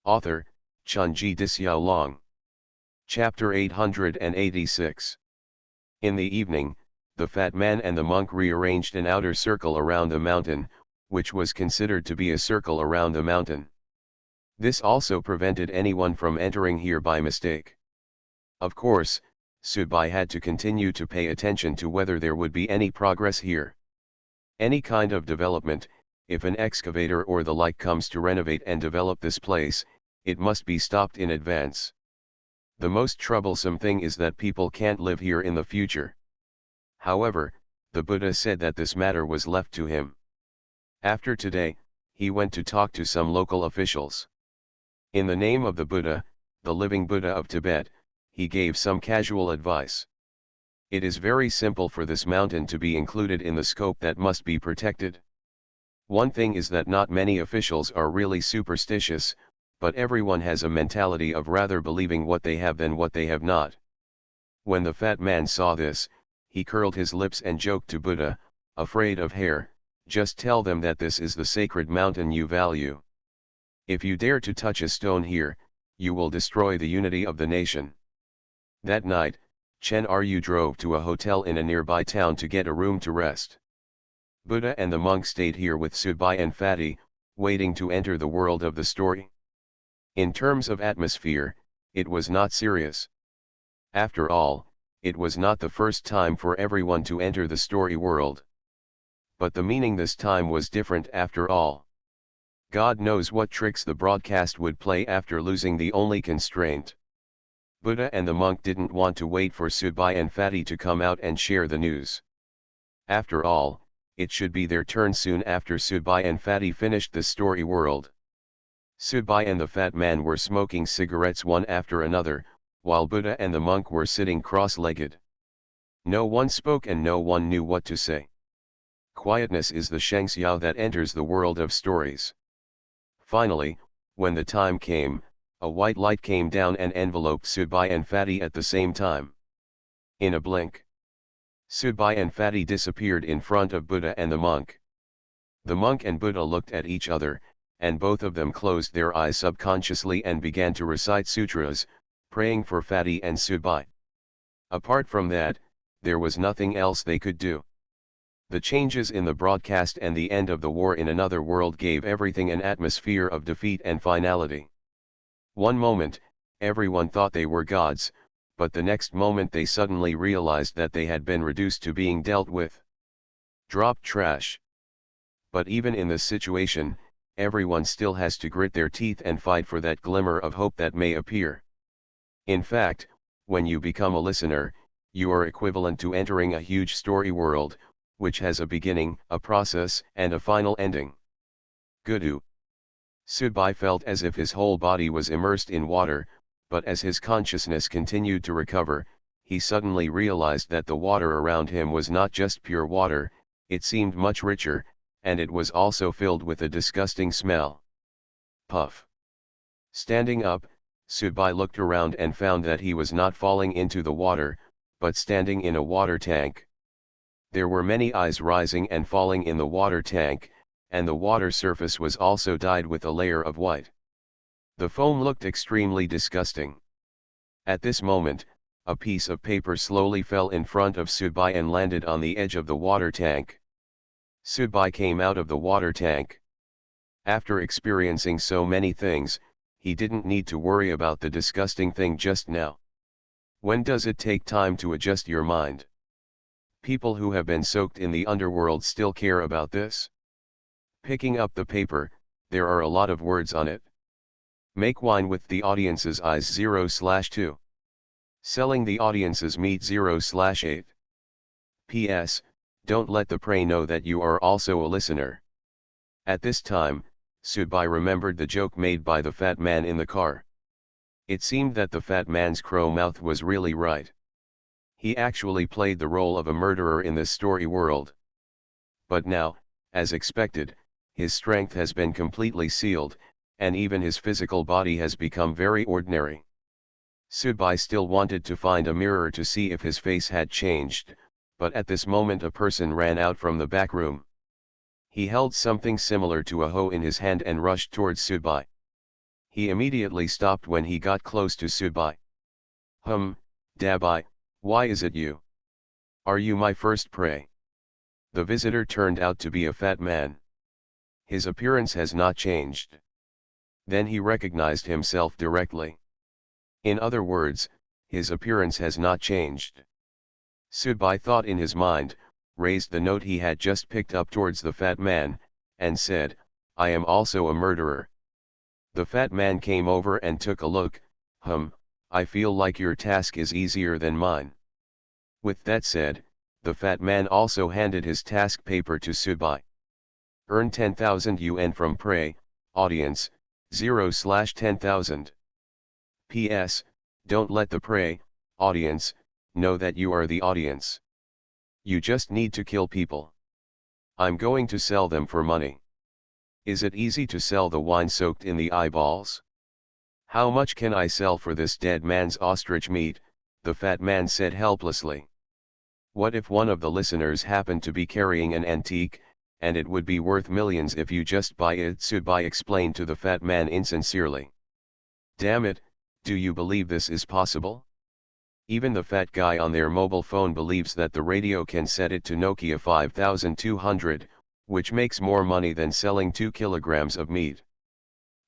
Author, Chunji Dixiaolong. Chapter 886. In the evening, the fat man and the monk rearranged an outer circle around the mountain, which was considered to be a circle around the mountain. This also prevented anyone from entering here by mistake. Of course, Subai had to continue to pay attention to whether there would be any progress here. Any kind of development, if an excavator or the like comes to renovate and develop this place, it must be stopped in advance. The most troublesome thing is that people can't live here in the future. However, the Buddha said that this matter was left to him. After today, he went to talk to some local officials. In the name of the Buddha, the living Buddha of Tibet, he gave some casual advice. It is very simple for this mountain to be included in the scope that must be protected. One thing is that not many officials are really superstitious, but everyone has a mentality of rather believing what they have than what they have not. When the fat man saw this, he curled his lips and joked to Buddha, afraid of hair, just tell them that this is the sacred mountain you value. If you dare to touch a stone here, you will destroy the unity of the nation. That night, Chen Ryu drove to a hotel in a nearby town to get a room to rest. Buddha and the monk stayed here with Subai and Fatty, waiting to enter the world of the story. In terms of atmosphere, it was not serious. After all, it was not the first time for everyone to enter the story world. But the meaning this time was different after all. God knows what tricks the broadcast would play after losing the only constraint. Buddha and the monk didn't want to wait for Subai and Fatty to come out and share the news. After all, it should be their turn soon after Subai and Fatty finished the story world. Subai and the fat man were smoking cigarettes one after another, while Buddha and the monk were sitting cross-legged. No one spoke and no one knew what to say. Quietness is the shengxiao that enters the world of stories. Finally, when the time came, a white light came down and enveloped Subai and Fatty at the same time. In a blink, Subai and Fatty disappeared in front of Buddha and the monk. The monk and Buddha looked at each other, and both of them closed their eyes subconsciously and began to recite sutras, praying for Fatty and Subai. Apart from that, there was nothing else they could do. The changes in the broadcast and the end of the war in another world gave everything an atmosphere of defeat and finality. One moment, everyone thought they were gods, but the next moment they suddenly realized that they had been reduced to being dealt with. Dropped trash. But even in this situation, everyone still has to grit their teeth and fight for that glimmer of hope that may appear. In fact, when you become a listener, you are equivalent to entering a huge story world, which has a beginning, a process, and a final ending. Gudu. Subai felt as if his whole body was immersed in water, but as his consciousness continued to recover, he suddenly realized that the water around him was not just pure water, it seemed much richer, and it was also filled with a disgusting smell. Puff. Standing up, Subai looked around and found that he was not falling into the water, but standing in a water tank. There were many eyes rising and falling in the water tank, and the water surface was also dyed with a layer of white. The foam looked extremely disgusting. At this moment, a piece of paper slowly fell in front of Subai and landed on the edge of the water tank. Subai came out of the water tank. After experiencing so many things, he didn't need to worry about the disgusting thing just now. When does it take time to adjust your mind? People who have been soaked in the underworld still care about this. Picking up the paper, there are a lot of words on it. Make wine with the audience's eyes 0/2. Selling the audience's meat 0/8. P.S. Don't let the prey know that you are also a listener. At this time, Subai remembered the joke made by the fat man in the car. It seemed that the fat man's crow mouth was really right. He actually played the role of a murderer in this story world. But now, as expected, his strength has been completely sealed, and even his physical body has become very ordinary. Subai still wanted to find a mirror to see if his face had changed, but at this moment a person ran out from the back room. He held something similar to a hoe in his hand and rushed towards Subai. He immediately stopped when he got close to Subai. Dabai, why is it you? Are you my first prey? The visitor turned out to be a fat man. His appearance has not changed. Then he recognized himself directly. In other words, his appearance has not changed. Subai thought in his mind, raised the note he had just picked up towards the fat man, and said, I am also a murderer. The fat man came over and took a look. I feel like your task is easier than mine. With that said, the fat man also handed his task paper to Subai. Earn 10,000 yuan from prey, audience, 0/10,000. P.S. Don't let the prey, audience, know that you are the audience. You just need to kill people. I'm going to sell them for money. Is it easy to sell the wine soaked in the eyeballs? How much can I sell for this dead man's ostrich meat? The fat man said helplessly. What if one of the listeners happened to be carrying an antique, and it would be worth millions if you just buy it? Subai explained to the fat man insincerely. Damn it, do you believe this is possible? Even the fat guy on their mobile phone believes that the radio can set it to Nokia 5200, which makes more money than selling 2 kilograms of meat.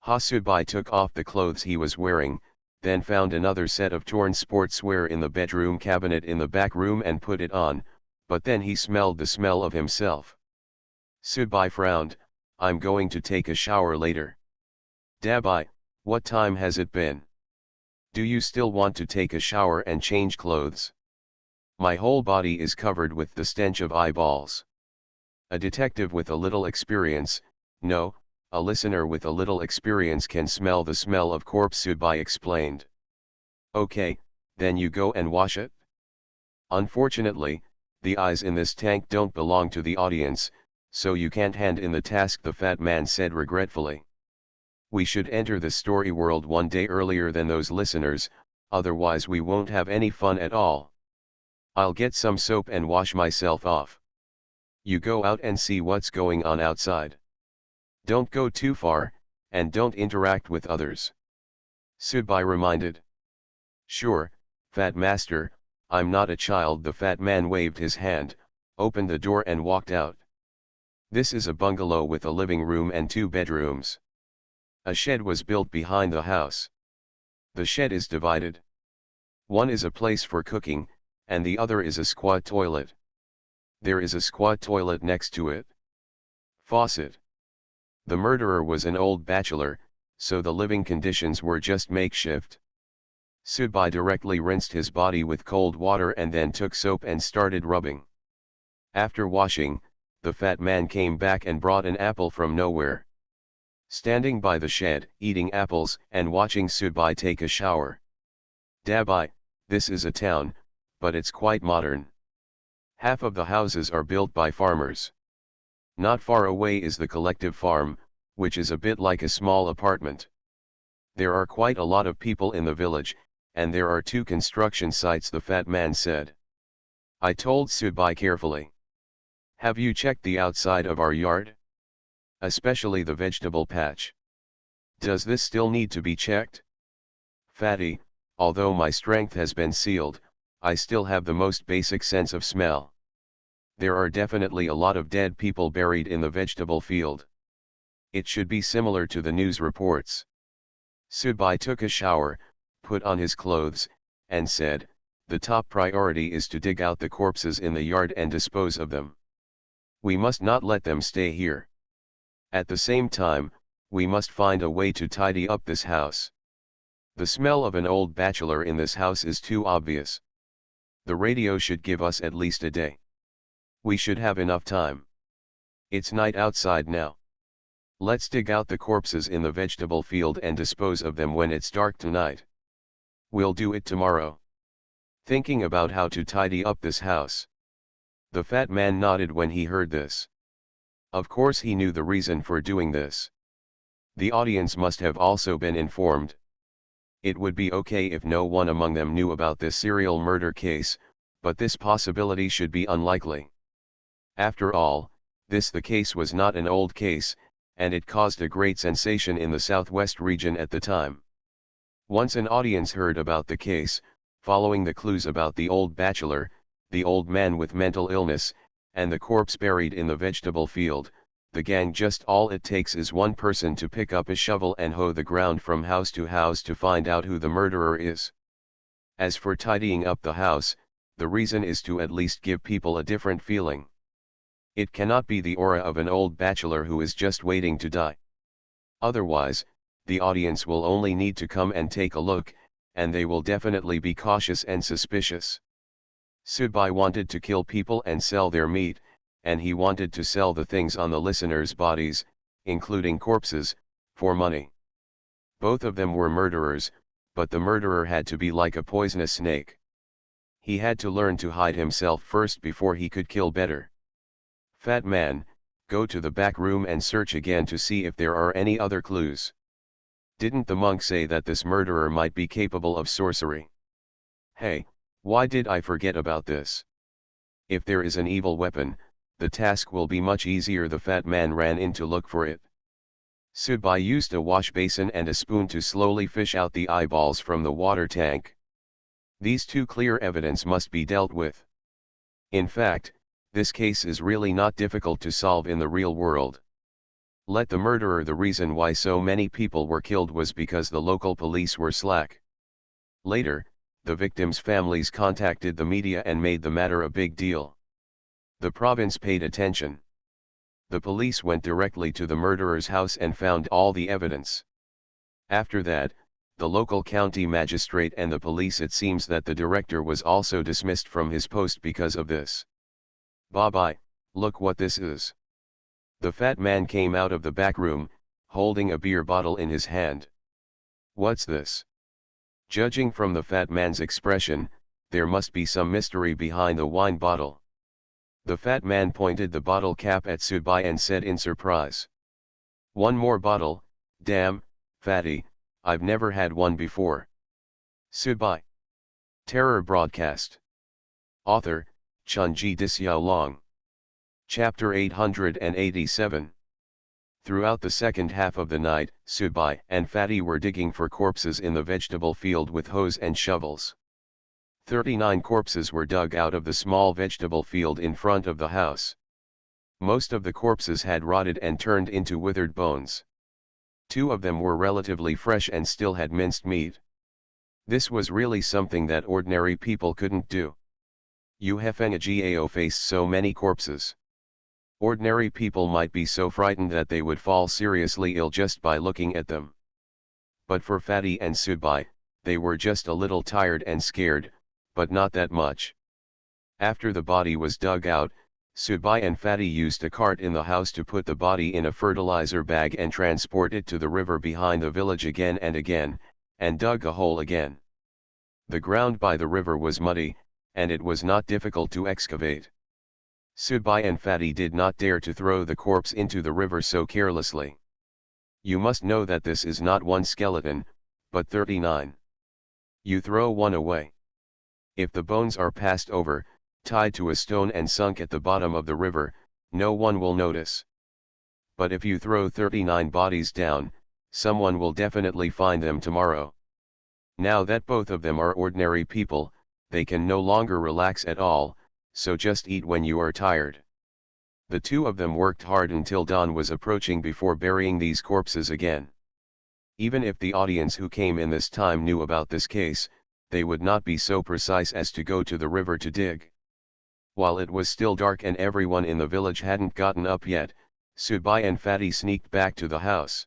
Subai took off the clothes he was wearing, then found another set of torn sportswear in the bedroom cabinet in the back room and put it on, but then he smelled the smell of himself. Subai frowned, I'm going to take a shower later. Dabai, what time has it been? Do you still want to take a shower and change clothes? My whole body is covered with the stench of eyeballs. A detective with a little experience, no, a listener with a little experience can smell the smell of corpse, Subai explained. Okay, then you go and wash it? Unfortunately, the eyes in this tank don't belong to the audience, so you can't hand in the task, the fat man said regretfully. We should enter the story world one day earlier than those listeners, otherwise we won't have any fun at all. I'll get some soap and wash myself off. You go out and see what's going on outside. Don't go too far, and don't interact with others. Subai reminded. Sure, Fat Master, I'm not a child. The fat man waved his hand, opened the door and walked out. This is a bungalow with a living room and 2 bedrooms. A shed was built behind the house. The shed is divided. One is a place for cooking, and the other is a squat toilet. There is a squat toilet next to it. Faucet. The murderer was an old bachelor, so the living conditions were just makeshift. Subai directly rinsed his body with cold water and then took soap and started rubbing. After washing, the fat man came back and brought an apple from nowhere. Standing by the shed, eating apples and watching Subai take a shower. Dabai, this is a town, but it's quite modern. Half of the houses are built by farmers. Not far away is the collective farm, which is a bit like a small apartment. There are quite a lot of people in the village, and there are 2 construction sites, the fat man said. I told Subai carefully. Have you checked the outside of our yard? Especially the vegetable patch. Does this still need to be checked? Fatty, although my strength has been sealed, I still have the most basic sense of smell. There are definitely a lot of dead people buried in the vegetable field. It should be similar to the news reports. Subai took a shower, put on his clothes, and said, the top priority is to dig out the corpses in the yard and dispose of them. We must not let them stay here. At the same time, we must find a way to tidy up this house. The smell of an old bachelor in this house is too obvious. The radio should give us at least a day. We should have enough time. It's night outside now. Let's dig out the corpses in the vegetable field and dispose of them when it's dark tonight. We'll do it tomorrow. Thinking about how to tidy up this house. The fat man nodded when he heard this. Of course he knew the reason for doing this. The audience must have also been informed. It would be okay if no one among them knew about this serial murder case, but this possibility should be unlikely. After all, the case was not an old case, and it caused a great sensation in the southwest region at the time. Once an audience heard about the case, following the clues about the old bachelor, the old man with mental illness, and the corpse buried in the vegetable field, the gang just all it takes is one person to pick up a shovel and hoe the ground from house to house to find out who the murderer is. As for tidying up the house, the reason is to at least give people a different feeling. It cannot be the aura of an old bachelor who is just waiting to die. Otherwise, the audience will only need to come and take a look, and they will definitely be cautious and suspicious. Subai wanted to kill people and sell their meat, and he wanted to sell the things on the listeners' bodies, including corpses, for money. Both of them were murderers, but the murderer had to be like a poisonous snake. He had to learn to hide himself first before he could kill better. Fat man, go to the back room and search again to see if there are any other clues. Didn't the monk say that this murderer might be capable of sorcery? Hey, why did I forget about this? If there is an evil weapon, the task will be much easier. The fat man ran in to look for it. Subai used a wash basin and a spoon to slowly fish out the eyeballs from the water tank. These 2 clear evidence must be dealt with. In fact, this case is really not difficult to solve in the real world. Let the murderer. The reason why so many people were killed was because the local police were slack. Later, the victims' families contacted the media and made the matter a big deal. The province paid attention. The police went directly to the murderer's house and found all the evidence. After that, the local county magistrate and the police. It seems that the director was also dismissed from his post because of this. Bye-bye, Look what this is. The fat man came out of the back room, holding a beer bottle in his hand. What's this? Judging from the fat man's expression, there must be some mystery behind the wine bottle. The fat man pointed the bottle cap at Subai and said in surprise. One more bottle, damn, fatty, I've never had one before. Subai. Terror Broadcast. Author, Chunji Disyao. Chapter 887. Throughout the second half of the night, Subai and Fatty were digging for corpses in the vegetable field with hoes and shovels. 39 corpses were dug out of the small vegetable field in front of the house. Most of the corpses had rotted and turned into withered bones. 2 of them were relatively fresh and still had minced meat. This was really something that ordinary people couldn't do. Ufengagao faced so many corpses. Ordinary people might be so frightened that they would fall seriously ill just by looking at them. But for Fatty and Subai, they were just a little tired and scared, but not that much. After the body was dug out, Subai and Fatty used a cart in the house to put the body in a fertilizer bag and transport it to the river behind the village again, and dug a hole again. The ground by the river was muddy, and it was not difficult to excavate. Subai and Fatty did not dare to throw the corpse into the river so carelessly. You must know that this is not one skeleton, but 39. You throw one away. If the bones are passed over, tied to a stone and sunk at the bottom of the river, no one will notice. But if you throw 39 bodies down, someone will definitely find them tomorrow. Now that both of them are ordinary people, they can no longer relax at all, so just eat when you are tired. The 2 of them worked hard until dawn was approaching before burying these corpses again. Even if the audience who came in this time knew about this case, they would not be so precise as to go to the river to dig. While it was still dark and everyone in the village hadn't gotten up yet, Subai and Fatty sneaked back to the house.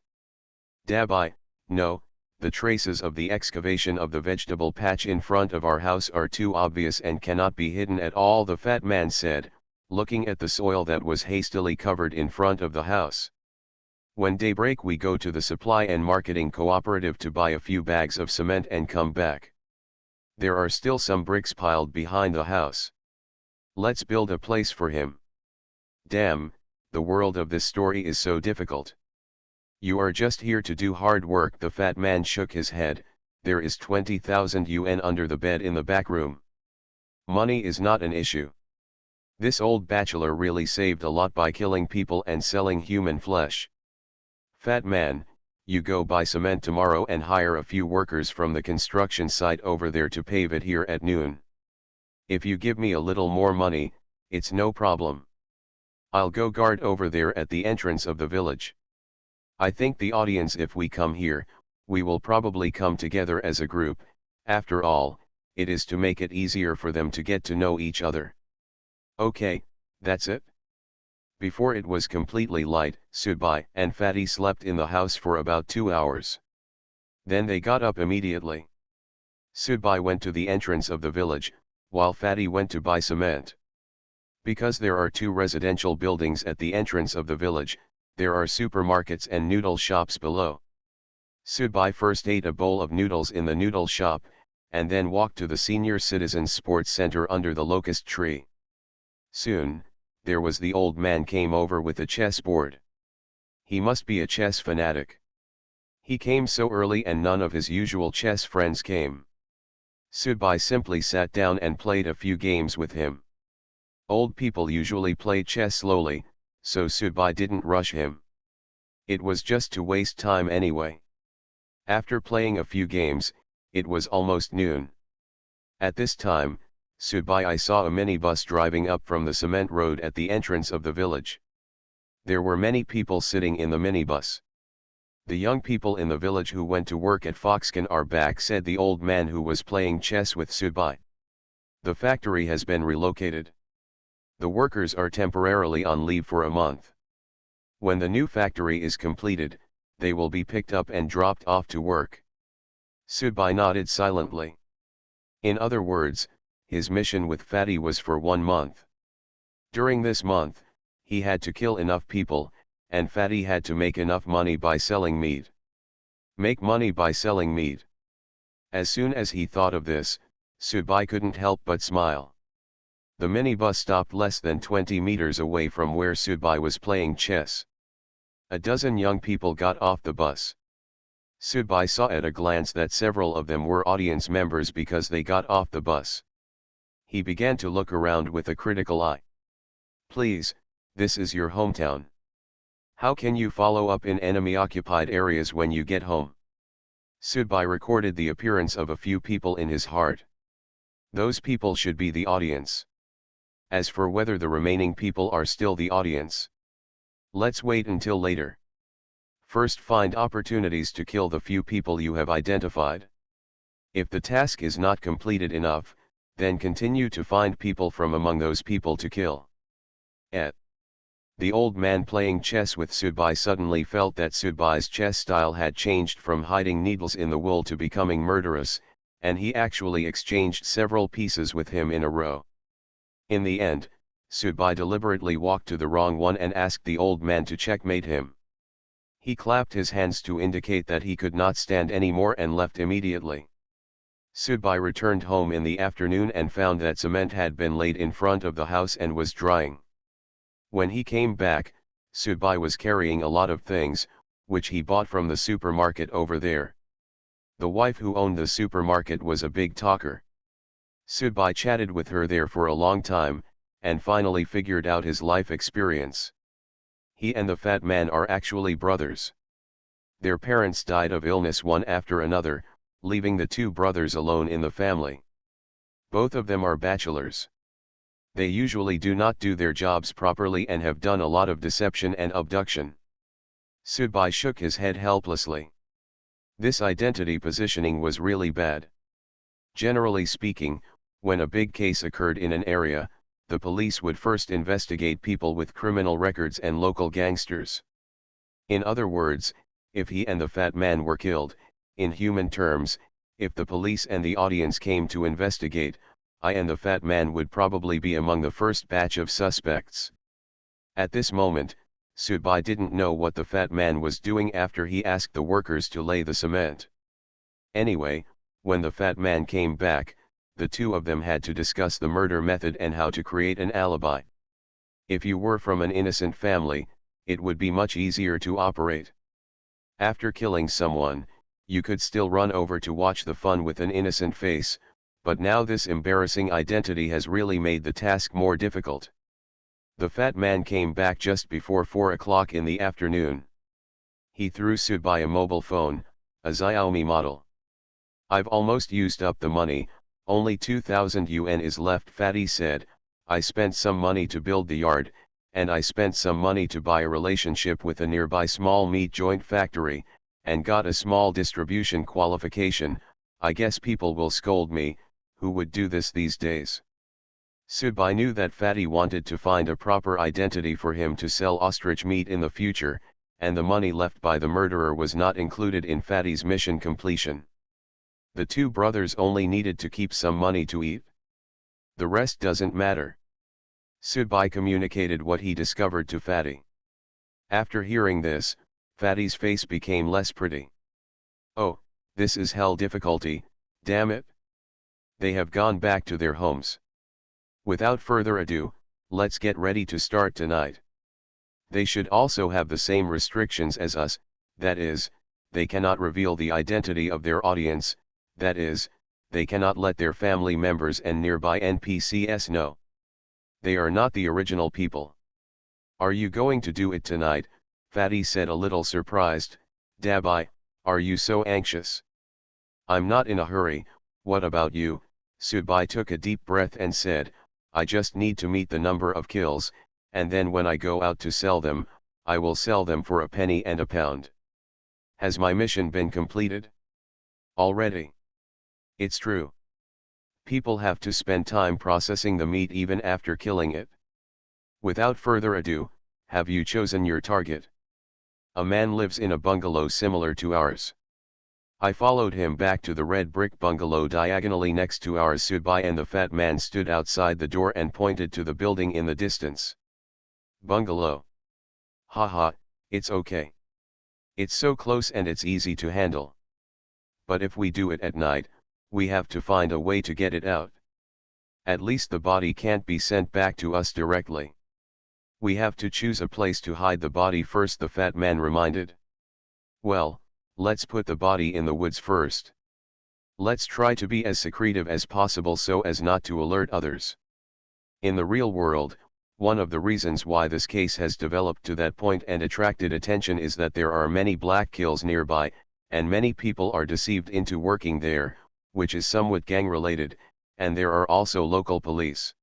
Dabai, no, the traces of the excavation of the vegetable patch in front of our house are too obvious and cannot be hidden at all, the fat man said, looking at the soil that was hastily covered in front of the house. When daybreak we go to the supply and marketing cooperative to buy a few bags of cement and come back. There are still some bricks piled behind the house. Let's build a place for him. Damn, the world of this story is so difficult. You are just here to do hard work, the fat man shook his head. There is 20,000 yuan under the bed in the back room. Money is not an issue. This old bachelor really saved a lot by killing people and selling human flesh. Fat man, you go buy cement tomorrow and hire a few workers from the construction site over there to pave it here at noon. If you give me a little more money, it's no problem. I'll go guard over there at the entrance of the village. I think the audience, if we come here, we will probably come together as a group. After all, it is to make it easier for them to get to know each other. Okay, that's it. Before it was completely light, Subai and Fatty slept in the house for about 2 hours. Then they got up immediately. Subai went to the entrance of the village, while Fatty went to buy cement. Because there are 2 residential buildings at the entrance of the village, there are supermarkets and noodle shops below. Subai first ate a bowl of noodles in the noodle shop, and then walked to the senior citizens sports center under the locust tree. Soon, there was the old man came over with a chessboard. He must be a chess fanatic. He came so early and none of his usual chess friends came. Subai simply sat down and played a few games with him. Old people usually play chess slowly, so Subai didn't rush him. It was just to waste time anyway. After playing a few games, it was almost noon. At this time, Subai saw a minibus driving up from the cement road at the entrance of the village. There were many people sitting in the minibus. The young people in the village who went to work at Foxconn are back, said the old man who was playing chess with Subai. The factory has been relocated. The workers are temporarily on leave for a month. When the new factory is completed, they will be picked up and dropped off to work. Subai nodded silently. In other words, his mission with Fatty was for 1 month. During this month, He had to kill enough people, and Fatty had to make enough money by selling meat. Make money by selling meat. As soon as he thought of this, Subai couldn't help but smile. The minibus stopped less than 20 meters away from where Subai was playing chess. A dozen young people got off the bus. Subai saw at a glance that several of them were audience members because they got off the bus. He began to look around with a critical eye. Please, this is your hometown. How can you follow up in enemy-occupied areas when you get home? Subai recorded the appearance of a few people in his heart. Those people should be the audience. As for whether the remaining people are still the audience, let's wait until later. First, find opportunities to kill the few people you have identified. If the task is not completed enough, then continue to find people from among those people to kill. The old man playing chess with Subai suddenly felt that Subai's chess style had changed from hiding needles in the wool to becoming murderous, and he actually exchanged several pieces with him in a row. In the end, Subai deliberately walked to the wrong one and asked the old man to checkmate him. He clapped his hands to indicate that he could not stand any more and left immediately. Subai returned home in the afternoon and found that cement had been laid in front of the house and was drying. When he came back, Subai was carrying a lot of things, which he bought from the supermarket over there. The wife who owned the supermarket was a big talker. Subai chatted with her there for a long time, and finally figured out his life experience. He and the fat man are actually brothers. Their parents died of illness one after another, leaving the two brothers alone in the family. Both of them are bachelors. They usually do not do their jobs properly and have done a lot of deception and abduction. Subai shook his head helplessly. This identity positioning was really bad. Generally speaking, when a big case occurred in an area, the police would first investigate people with criminal records and local gangsters. In other words, if he and the fat man were killed, in human terms, if the police and the audience came to investigate, I and the fat man would probably be among the first batch of suspects. At this moment, Subai didn't know what the fat man was doing after he asked the workers to lay the cement. Anyway, when the fat man came back, the two of them had to discuss the murder method and how to create an alibi. If you were from an innocent family, it would be much easier to operate. After killing someone, you could still run over to watch the fun with an innocent face, but now this embarrassing identity has really made the task more difficult. The fat man came back just before 4 o'clock in the afternoon. He threw Subai a mobile phone, a Xiaomi model. I've almost used up the money, only 2,000 yuan is left, Fatty said. I spent some money to build the yard, and I spent some money to buy a relationship with a nearby small meat joint factory, and got a small distribution qualification. I guess people will scold me. Who would do this these days? Subai knew that Fatty wanted to find a proper identity for him to sell ostrich meat in the future, and the money left by the murderer was not included in Fatty's mission completion. The two brothers only needed to keep some money to eat. The rest doesn't matter. Subai communicated what he discovered to Fatty. After hearing this, Fatty's face became less pretty. Oh, this is hell difficulty, damn it. They have gone back to their homes. Without further ado, let's get ready to start tonight. They should also have the same restrictions as us, that is, they cannot reveal the identity of their audience, that is, they cannot let their family members and nearby NPCs know. They are not the original people. Are you going to do it tonight? Fatty said, a little surprised. Dabai, are you so anxious? I'm not in a hurry. What about you? Subai took a deep breath and said, I just need to meet the number of kills, and then when I go out to sell them, I will sell them for a penny and a pound. Has my mission been completed? Already. It's true. People have to spend time processing the meat even after killing it. Without further ado, have you chosen your target? A man lives in a bungalow similar to ours. I followed him back to the red brick bungalow diagonally next to ours. Subai and the fat man stood outside the door and pointed to the building in the distance. Bungalow. Haha, it's okay. It's so close and it's easy to handle. But if we do it at night, we have to find a way to get it out. At least the body can't be sent back to us directly. We have to choose a place to hide the body first, the fat man reminded. Well, let's put the body in the woods first. Let's try to be as secretive as possible so as not to alert others. In the real world, one of the reasons why this case has developed to that point and attracted attention is that there are many black kills nearby, and many people are deceived into working there, which is somewhat gang-related, and there are also local police.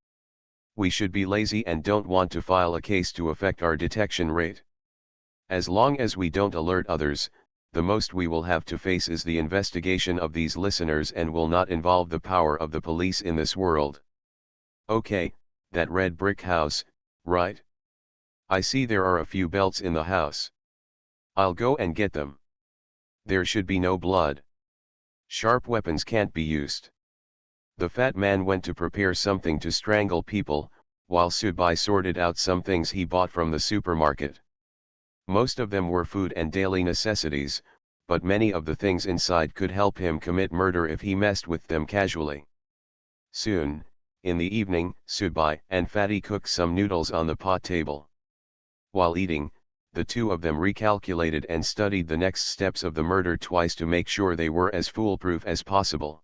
We should be lazy and don't want to file a case to affect our detection rate. As long as we don't alert others, the most we will have to face is the investigation of these listeners and will not involve the power of the police in this world. Okay, that red brick house, right? I see there are a few belts in the house. I'll go and get them. There should be no blood. Sharp weapons can't be used. The fat man went to prepare something to strangle people, while Subai sorted out some things he bought from the supermarket. Most of them were food and daily necessities, but many of the things inside could help him commit murder if he messed with them casually. Soon, in the evening, Subai and Fatty cooked some noodles on the pot table. While eating, the two of them recalculated and studied the next steps of the murder twice to make sure they were as foolproof as possible.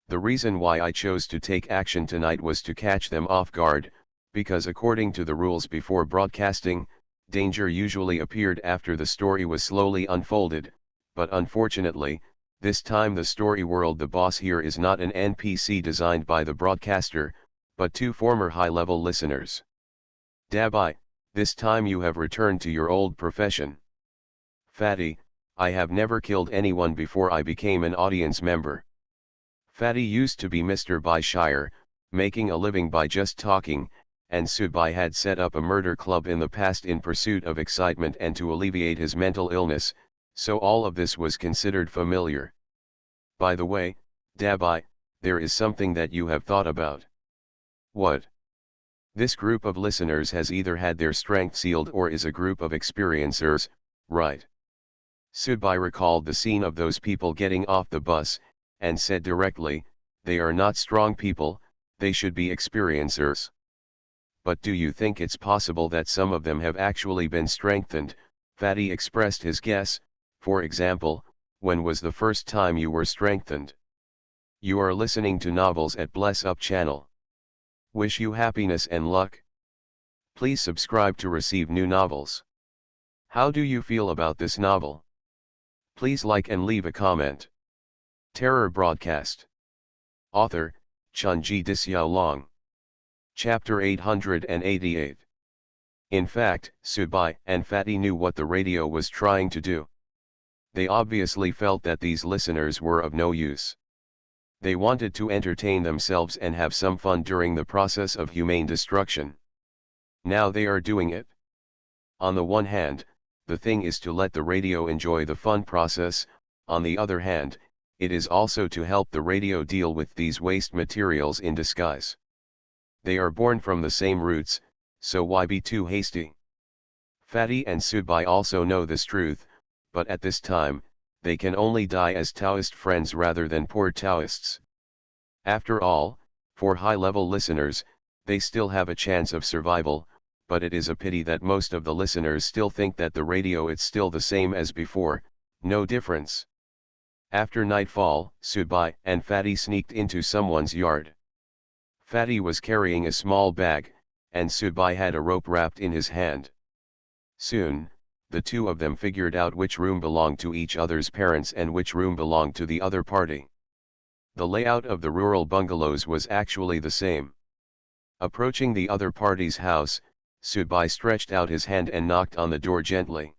The reason why I chose to take action tonight was to catch them off guard, because according to the rules before broadcasting, danger usually appeared after the story was slowly unfolded, but unfortunately, this time the story world the boss here is not an NPC designed by the broadcaster, but two former high-level listeners. Dabai, this time you have returned to your old profession. Fatty, I have never killed anyone before I became an audience member. Fatty used to be Mr. Byshire, making a living by just talking, and Subai had set up a murder club in the past in pursuit of excitement and to alleviate his mental illness, so all of this was considered familiar. By the way, Dabai, there is something that you have thought about. What? This group of listeners has either had their strength sealed or is a group of experiencers, right? Subai recalled the scene of those people getting off the bus, and said directly, they are not strong people, they should be experiencers. But do you think it's possible that some of them have actually been strengthened? Fatty expressed his guess. For example, when was the first time you were strengthened? You are listening to novels at Bless Up channel. Wish you happiness and luck. Please subscribe to receive new novels. How do you feel about this novel? Please like and leave a comment. Terror Broadcast. Author, Chunji Disyao. Chapter 888. In fact, Subai and Fatty knew what the radio was trying to do. They obviously felt that these listeners were of no use. They wanted to entertain themselves and have some fun during the process of humane destruction. Now they are doing it. On the one hand, the thing is to let the radio enjoy the fun process, on the other hand, it is also to help the radio deal with these waste materials in disguise. They are born from the same roots, so why be too hasty? Fatty and Subai also know this truth, but at this time, they can only die as Taoist friends rather than poor Taoists. After all, for high-level listeners, they still have a chance of survival, but it is a pity that most of the listeners still think that the radio is still the same as before, no difference. After nightfall, Subai and Fatty sneaked into someone's yard. Fatty was carrying a small bag, and Subai had a rope wrapped in his hand. Soon, the two of them figured out which room belonged to each other's parents and which room belonged to the other party. The layout of the rural bungalows was actually the same. Approaching the other party's house, Subai stretched out his hand and knocked on the door gently.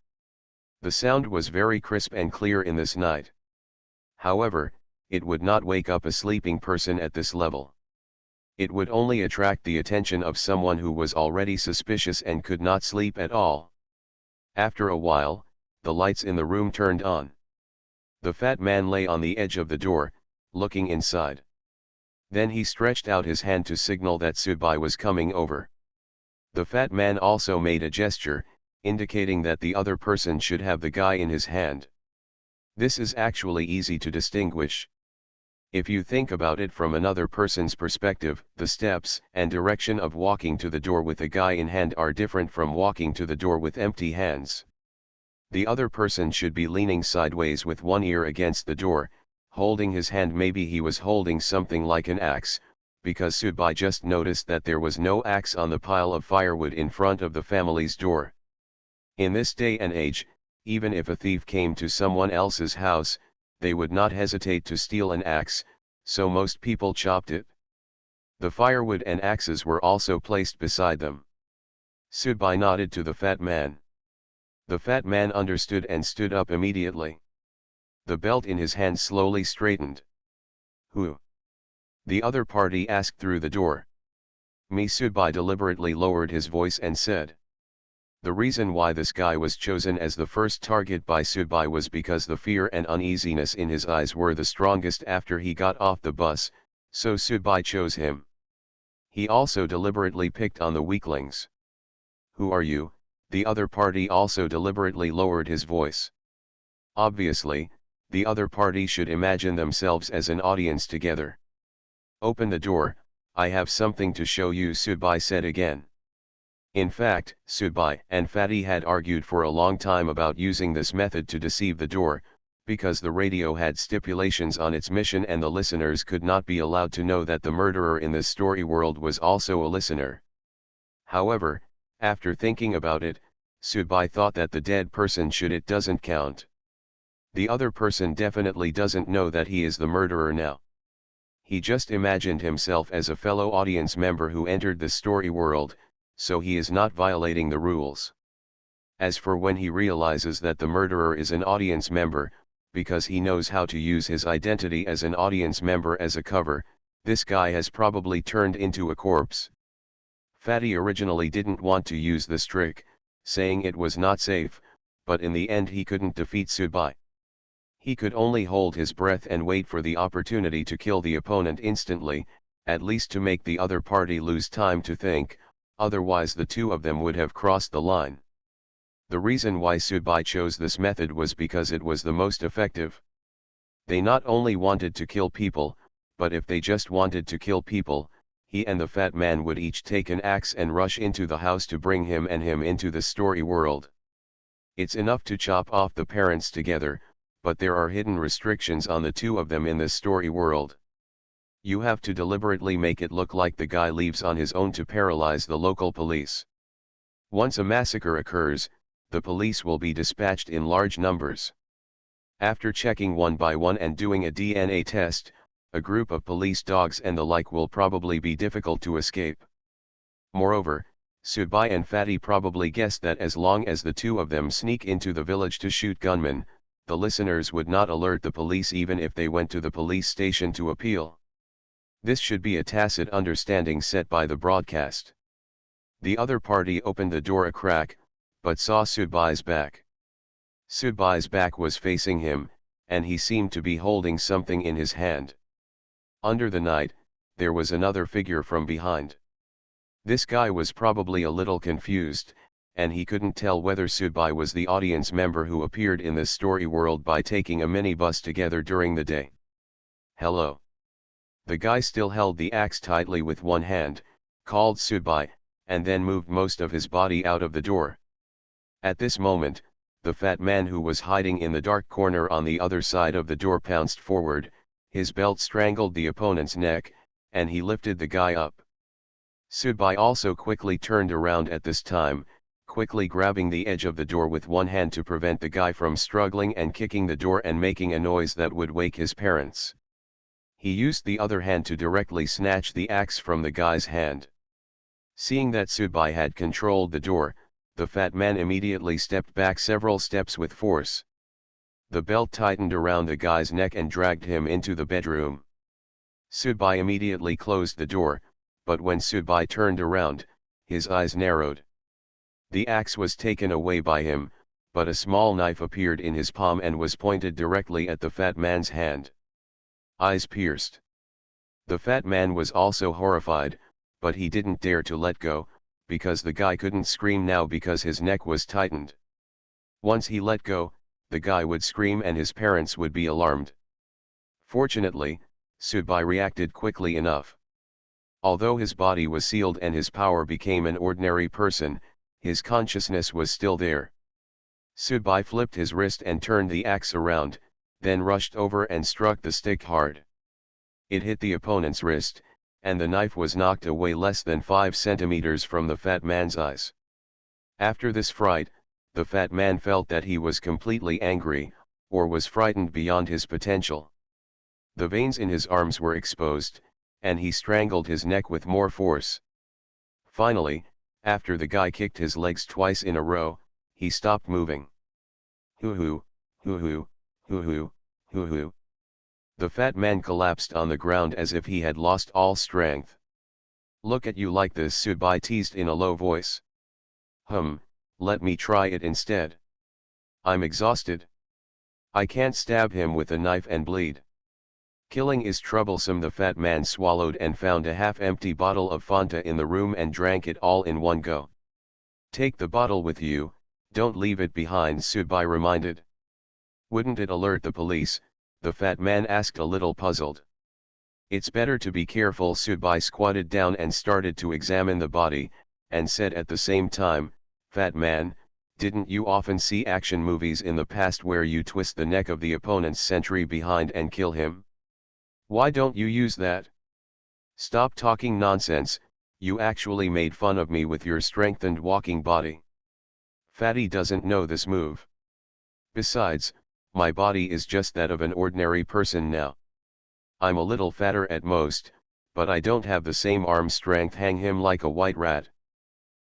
The sound was very crisp and clear in this night. However, it would not wake up a sleeping person at this level. It would only attract the attention of someone who was already suspicious and could not sleep at all. After a while, the lights in the room turned on. The fat man lay on the edge of the door, looking inside. Then he stretched out his hand to signal that Subai was coming over. The fat man also made a gesture, indicating that the other person should have the guy in his hand. This is actually easy to distinguish. If you think about it from another person's perspective, the steps and direction of walking to the door with a guy in hand are different from walking to the door with empty hands. The other person should be leaning sideways with one ear against the door, holding his hand. Maybe he was holding something like an axe, because Subai just noticed that there was no axe on the pile of firewood in front of the family's door. In this day and age, even if a thief came to someone else's house, they would not hesitate to steal an axe, so most people chopped it. The firewood and axes were also placed beside them. Subai nodded to the fat man. The fat man understood and stood up immediately. The belt in his hand slowly straightened. "Who?" the other party asked through the door. Me. Subai deliberately lowered his voice and said. The reason why this guy was chosen as the first target by Subai was because the fear and uneasiness in his eyes were the strongest after he got off the bus, so Subai chose him. He also deliberately picked on the weaklings. "Who are you?" the other party also deliberately lowered his voice. Obviously, the other party should imagine themselves as an audience together. "Open the door, I have something to show you," Subai said again. In fact, Subai and Fatty had argued for a long time about using this method to deceive the door, because the radio had stipulations on its mission and the listeners could not be allowed to know that the murderer in this story world was also a listener. However, after thinking about it, Subai thought that the dead person doesn't count. The other person definitely doesn't know that he is the murderer now. He just imagined himself as a fellow audience member who entered the story world, so he is not violating the rules. As for when he realizes that the murderer is an audience member, because he knows how to use his identity as an audience member as a cover, this guy has probably turned into a corpse. Fatty originally didn't want to use this trick, saying it was not safe, but in the end he couldn't defeat Subai. He could only hold his breath and wait for the opportunity to kill the opponent instantly, at least to make the other party lose time to think, otherwise the two of them would have crossed the line. The reason why Subai chose this method was because it was the most effective. They not only wanted to kill people, but if they just wanted to kill people, he and the fat man would each take an axe and rush into the house to bring him into the story world. It's enough to chop off the parents together, but there are hidden restrictions on the two of them in this story world. You have to deliberately make it look like the guy leaves on his own to paralyze the local police. Once a massacre occurs, the police will be dispatched in large numbers. After checking one by one and doing a DNA test, a group of police dogs and the like will probably be difficult to escape. Moreover, Subai and Fatty probably guessed that as long as the two of them sneak into the village to shoot gunmen, the listeners would not alert the police even if they went to the police station to appeal. This should be a tacit understanding set by the broadcast. The other party opened the door a crack, but saw Subai's back. Subai's back was facing him, and he seemed to be holding something in his hand. Under the night, there was another figure from behind. This guy was probably a little confused, and he couldn't tell whether Subai was the audience member who appeared in this story world by taking a minibus together during the day. "Hello." The guy still held the axe tightly with one hand, called Subai, and then moved most of his body out of the door. At this moment, the fat man who was hiding in the dark corner on the other side of the door pounced forward, his belt strangled the opponent's neck, and he lifted the guy up. Subai also quickly turned around at this time, quickly grabbing the edge of the door with one hand to prevent the guy from struggling and kicking the door and making a noise that would wake his parents. He used the other hand to directly snatch the axe from the guy's hand. Seeing that Subai had controlled the door, the fat man immediately stepped back several steps with force. The belt tightened around the guy's neck and dragged him into the bedroom. Subai immediately closed the door, but when Subai turned around, his eyes narrowed. The axe was taken away by him, but a small knife appeared in his palm and was pointed directly at the fat man's hand. Eyes pierced. The fat man was also horrified, but he didn't dare to let go, because the guy couldn't scream now because his neck was tightened. Once he let go, the guy would scream and his parents would be alarmed. Fortunately, Subai reacted quickly enough. Although his body was sealed and his power became an ordinary person, his consciousness was still there. Subai flipped his wrist and turned the axe around, then rushed over and struck the stick hard. It hit the opponent's wrist, and the knife was knocked away less than 5 centimeters from the fat man's eyes. After this fright, the fat man felt that he was completely angry, or was frightened beyond his potential. The veins in his arms were exposed, and he strangled his neck with more force. Finally, after the guy kicked his legs twice in a row, he stopped moving. Hoo-hoo, hoo-hoo, hoo-hoo, hoo-hoo. The fat man collapsed on the ground as if he had lost all strength. Look at you like this, Subai teased in a low voice. Let me try it instead. I'm exhausted. I can't stab him with a knife and bleed. Killing is troublesome. The fat man swallowed and found a half-empty bottle of Fanta in the room and drank it all in one go. Take the bottle with you, don't leave it behind, Subai reminded. Wouldn't it alert the police? The fat man asked, a little puzzled. It's better to be careful. Subai squatted down and started to examine the body, and said at the same time, Fat man, didn't you often see action movies in the past where you twist the neck of the opponent's sentry behind and kill him? Why don't you use that? Stop talking nonsense, you actually made fun of me with your strengthened walking body. Fatty doesn't know this move. Besides, my body is just that of an ordinary person now. I'm a little fatter at most, but I don't have the same arm strength. Hang him like a white rat.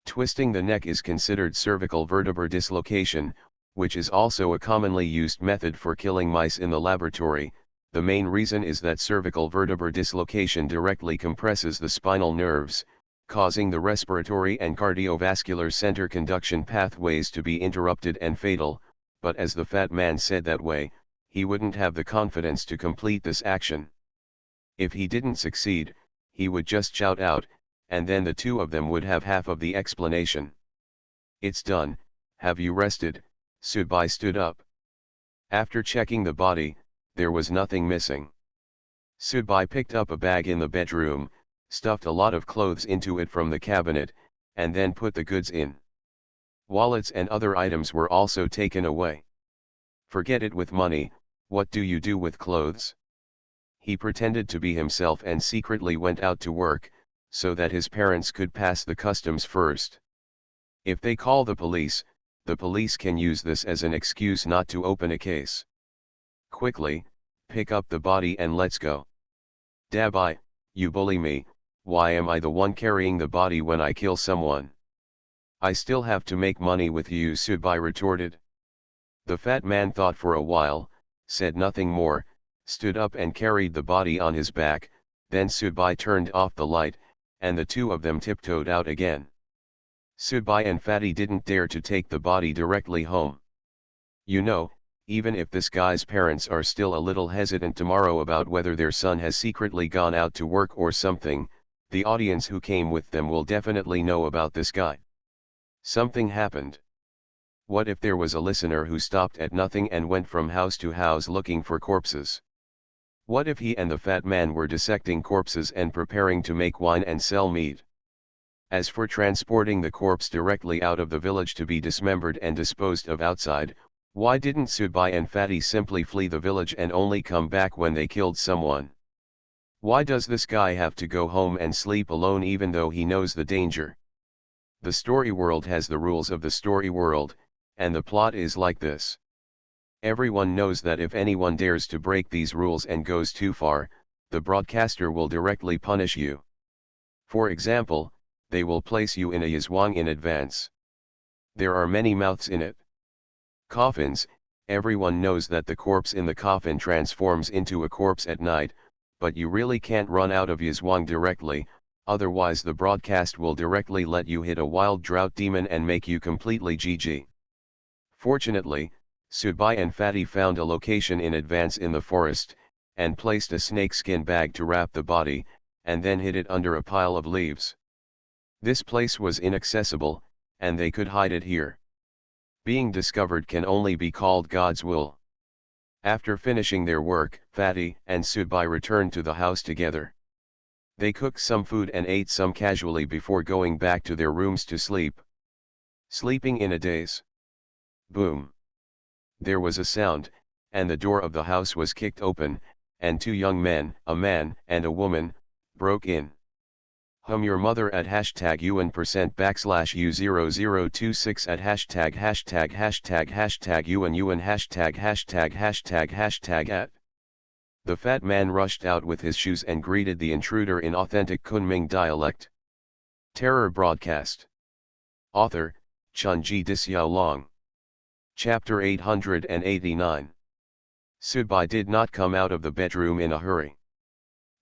Twisting the neck is considered cervical vertebra dislocation, which is also a commonly used method for killing mice in the laboratory. The main reason is that cervical vertebra dislocation directly compresses the spinal nerves, causing the respiratory and cardiovascular center conduction pathways to be interrupted and fatal, but as the fat man said that way, he wouldn't have the confidence to complete this action. If he didn't succeed, he would just shout out, and then the two of them would have half of the explanation. It's done, have you rested? Subai stood up. After checking the body, there was nothing missing. Subai picked up a bag in the bedroom, stuffed a lot of clothes into it from the cabinet, and then put the goods in. Wallets and other items were also taken away. Forget it with money, what do you do with clothes? He pretended to be himself and secretly went out to work, so that his parents could pass the customs first. If they call the police can use this as an excuse not to open a case. Quickly, pick up the body and let's go. Dabai, you bully me, why am I the one carrying the body when I kill someone? I still have to make money with you, Subai retorted. The fat man thought for a while, said nothing more, stood up and carried the body on his back. Then Subai turned off the light, and the two of them tiptoed out again. Subai and Fatty didn't dare to take the body directly home. You know, even if this guy's parents are still a little hesitant tomorrow about whether their son has secretly gone out to work or something, the audience who came with them will definitely know about this guy. Something happened. What if there was a listener who stopped at nothing and went from house to house looking for corpses? What if he and the fat man were dissecting corpses and preparing to make wine and sell meat? As for transporting the corpse directly out of the village to be dismembered and disposed of outside, why didn't Subai and Fatty simply flee the village and only come back when they killed someone? Why does this guy have to go home and sleep alone even though he knows the danger? The story world has the rules of the story world, and the plot is like this. Everyone knows that if anyone dares to break these rules and goes too far, the broadcaster will directly punish you. For example, they will place you in a yizhuang in advance. There are many mouths in it. Coffins, everyone knows that the corpse in the coffin transforms into a corpse at night, but you really can't run out of yizhuang directly, otherwise the broadcast will directly let you hit a wild drought demon and make you completely GG. Fortunately, Subai and Fatty found a location in advance in the forest, and placed a snakeskin bag to wrap the body, and then hid it under a pile of leaves. This place was inaccessible, and they could hide it here. Being discovered can only be called God's will. After finishing their work, Fatty and Subai returned to the house together. They cooked some food and ate some casually before going back to their rooms to sleep. Sleeping in a daze. Boom. There was a sound, and the door of the house was kicked open, and two young men, a man and a woman, broke in. Your mother at #UN%\U0026 at #UN@. The fat man rushed out with his shoes and greeted the intruder in authentic Kunming dialect. Terror broadcast. Author, Chunji Disyao. Chapter 889. Subai did not come out of the bedroom in a hurry.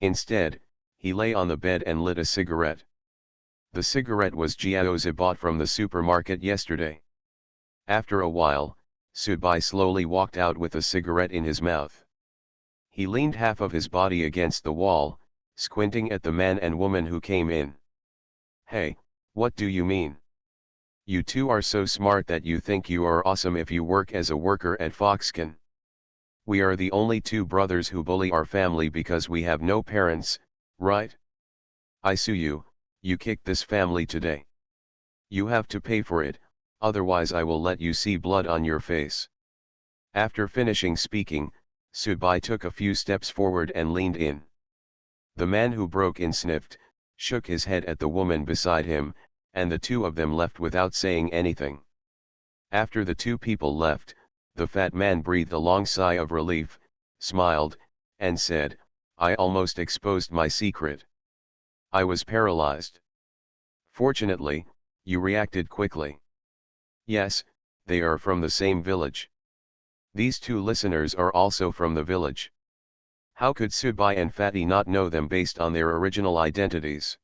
Instead, he lay on the bed and lit a cigarette. The cigarette was Jiaozi bought from the supermarket yesterday. After a while, Subai slowly walked out with a cigarette in his mouth. He leaned half of his body against the wall, squinting at the man and woman who came in. Hey, what do you mean? You two are so smart that you think you are awesome if you work as a worker at Foxconn. We are the only two brothers who bully our family because we have no parents, right? I sue you, you kicked this family today. You have to pay for it, otherwise I will let you see blood on your face. After finishing speaking, Subai took a few steps forward and leaned in. The man who broke in sniffed, shook his head at the woman beside him, and the two of them left without saying anything. After the two people left, the fat man breathed a long sigh of relief, smiled, and said, I almost exposed my secret. I was paralyzed. Fortunately, you reacted quickly. Yes, they are from the same village. These two listeners are also from the village. How could Subai and Fatty not know them based on their original identities?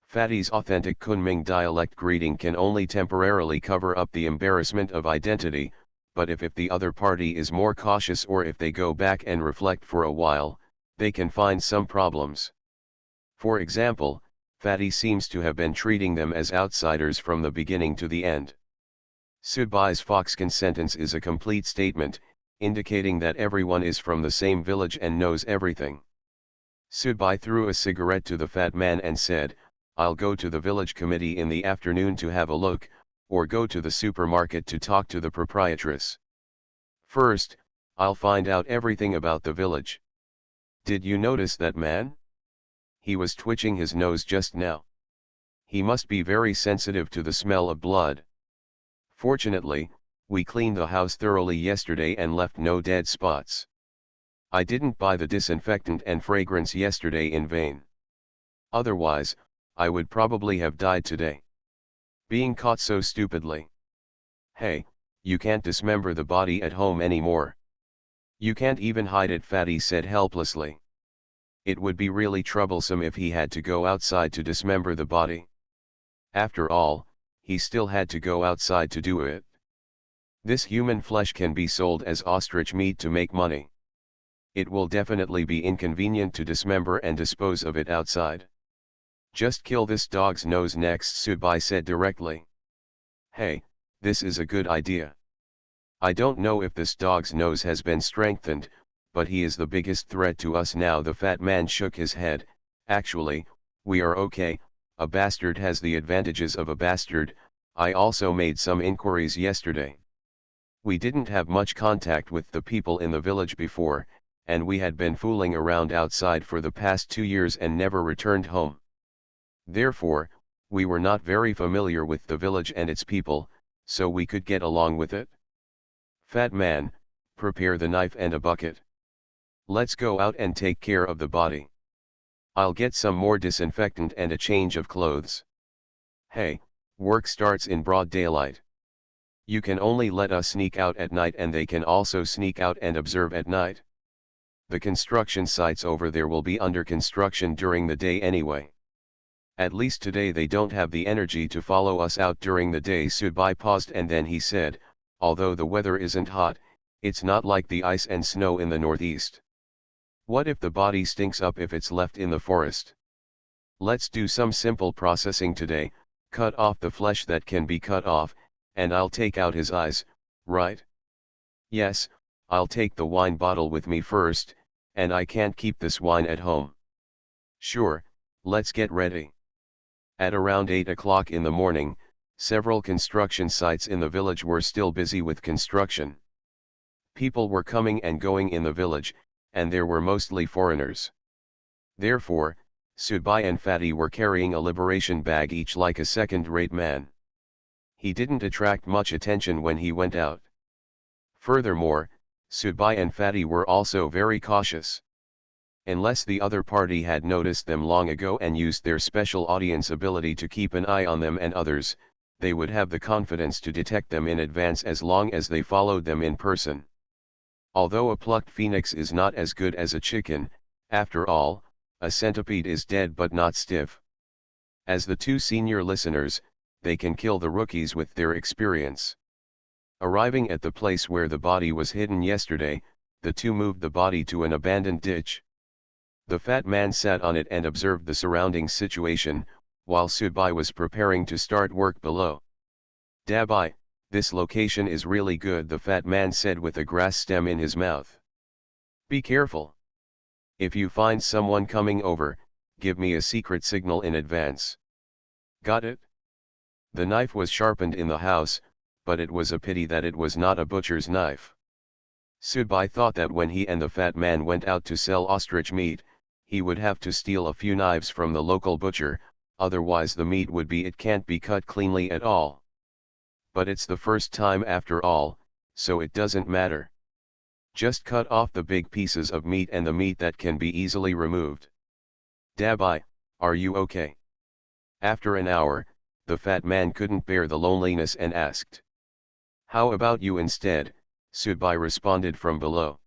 Fatty's authentic Kunming dialect greeting can only temporarily cover up the embarrassment of identity, but if the other party is more cautious or if they go back and reflect for a while, they can find some problems. For example, Fatty seems to have been treating them as outsiders from the beginning to the end. Subai's Foxconn sentence is a complete statement, indicating that everyone is from the same village and knows everything. Subai threw a cigarette to the fat man and said, I'll go to the village committee in the afternoon to have a look, or go to the supermarket to talk to the proprietress. First, I'll find out everything about the village. Did you notice that man? He was twitching his nose just now. He must be very sensitive to the smell of blood. Fortunately, we cleaned the house thoroughly yesterday and left no dead spots. I didn't buy the disinfectant and fragrance yesterday in vain. Otherwise, I would probably have died today. Being caught so stupidly. Hey, you can't dismember the body at home anymore. You can't even hide it, Fatty said helplessly. It would be really troublesome if he had to go outside to dismember the body. After all, he still had to go outside to do it. This human flesh can be sold as ostrich meat to make money. It will definitely be inconvenient to dismember and dispose of it outside. Just kill this dog's nose next, Subai said directly. Hey, this is a good idea. I don't know if this dog's nose has been strengthened, but he is the biggest threat to us now. The fat man shook his head. Actually, we are okay, a bastard has the advantages of a bastard. I also made some inquiries yesterday. We didn't have much contact with the people in the village before, and we had been fooling around outside for the past 2 years and never returned home. Therefore, we were not very familiar with the village and its people, so we could get along with it. Fat man, prepare the knife and a bucket. Let's go out and take care of the body. I'll get some more disinfectant and a change of clothes. Hey, work starts in broad daylight. You can only let us sneak out at night, and they can also sneak out and observe at night. The construction sites over there will be under construction during the day anyway. At least today they don't have the energy to follow us out during the day. Subai paused and then he said, although the weather isn't hot, it's not like the ice and snow in the northeast. What if the body stinks up if it's left in the forest? Let's do some simple processing today, cut off the flesh that can be cut off, and I'll take out his eyes, right? Yes, I'll take the wine bottle with me first, and I can't keep this wine at home. Sure, let's get ready. At around 8 o'clock in the morning, several construction sites in the village were still busy with construction. People were coming and going in the village, and there were mostly foreigners. Therefore, Subai and Fatty were carrying a liberation bag each like a second-rate man. He didn't attract much attention when he went out. Furthermore, Subai and Fatty were also very cautious. Unless the other party had noticed them long ago and used their special audience ability to keep an eye on them and others, they would have the confidence to detect them in advance as long as they followed them in person. Although a plucked phoenix is not as good as a chicken, after all, a centipede is dead but not stiff. As the two senior listeners, they can kill the rookies with their experience. Arriving at the place where the body was hidden yesterday, the two moved the body to an abandoned ditch. The fat man sat on it and observed the surrounding situation, while Subai was preparing to start work below. Dabai, this location is really good, the fat man said with a grass stem in his mouth. Be careful. If you find someone coming over, give me a secret signal in advance. Got it? The knife was sharpened in the house, but it was a pity that it was not a butcher's knife. Subai thought that when he and the fat man went out to sell ostrich meat, he would have to steal a few knives from the local butcher, otherwise the meat it can't be cut cleanly at all. But it's the first time after all, so it doesn't matter. Just cut off the big pieces of meat and the meat that can be easily removed. Dabai, are you okay? After an hour, the fat man couldn't bear the loneliness and asked. How about you instead? Subai responded from below.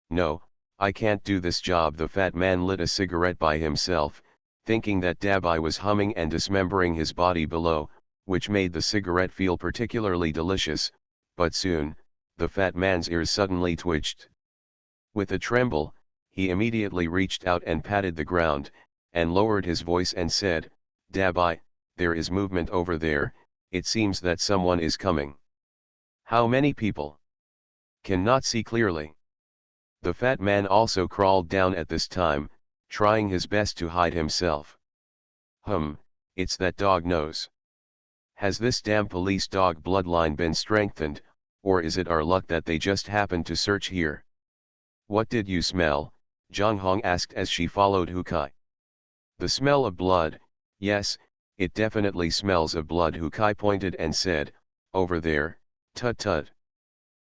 No, I can't do this job. The fat man lit a cigarette by himself, thinking that Dabai was humming and dismembering his body below, which made the cigarette feel particularly delicious, but soon, the fat man's ears suddenly twitched. With a tremble, he immediately reached out and patted the ground, and lowered his voice and said, Dabai, there is movement over there, it seems that someone is coming. How many people? Cannot see clearly. The fat man also crawled down at this time, trying his best to hide himself. It's that dog nose. Has this damn police dog bloodline been strengthened, or is it our luck that they just happened to search here? What did you smell? Zhang Hong asked as she followed Hukai. The smell of blood, yes, it definitely smells of blood. Hukai pointed and said, over there, tut-tut.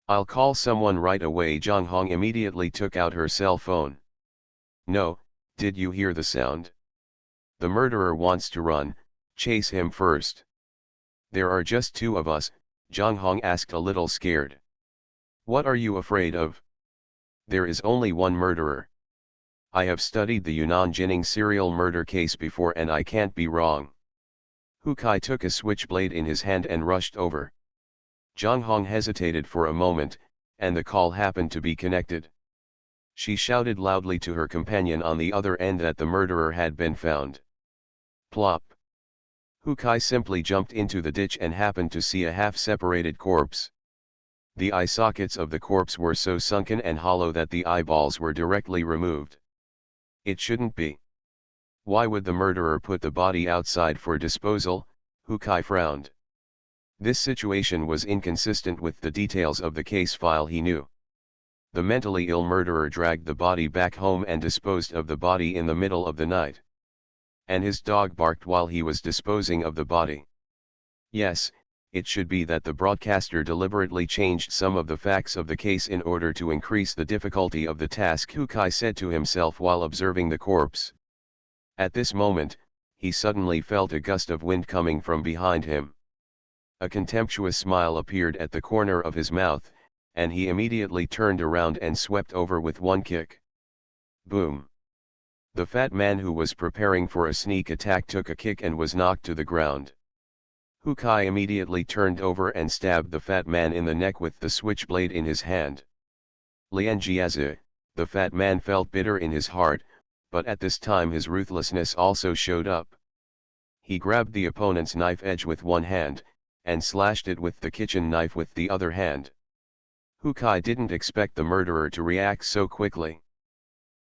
I'll call someone right away. Zhang Hong immediately took out her cell phone. No, did you hear the sound? The murderer wants to run, chase him first. There are just two of us, Zhang Hong asked a little scared. What are you afraid of? There is only one murderer. I have studied the Yunnan Jining serial murder case before and I can't be wrong. Hukai took a switchblade in his hand and rushed over. Zhang Hong hesitated for a moment, and the call happened to be connected. She shouted loudly to her companion on the other end that the murderer had been found. Plop. Hukai simply jumped into the ditch and happened to see a half-separated corpse. The eye sockets of the corpse were so sunken and hollow that the eyeballs were directly removed. It shouldn't be. Why would the murderer put the body outside for disposal? Hukai frowned. This situation was inconsistent with the details of the case file he knew. The mentally ill murderer dragged the body back home and disposed of the body in the middle of the night. And his dog barked while he was disposing of the body. Yes, it should be that the broadcaster deliberately changed some of the facts of the case in order to increase the difficulty of the task, Hukai said to himself while observing the corpse. At this moment, he suddenly felt a gust of wind coming from behind him. A contemptuous smile appeared at the corner of his mouth, and he immediately turned around and swept over with one kick. Boom! The fat man who was preparing for a sneak attack took a kick and was knocked to the ground. Hukai immediately turned over and stabbed the fat man in the neck with the switchblade in his hand. Lian Jiazi, the fat man felt bitter in his heart, but at this time his ruthlessness also showed up. He grabbed the opponent's knife edge with one hand, and slashed it with the kitchen knife with the other hand. Hukai didn't expect the murderer to react so quickly.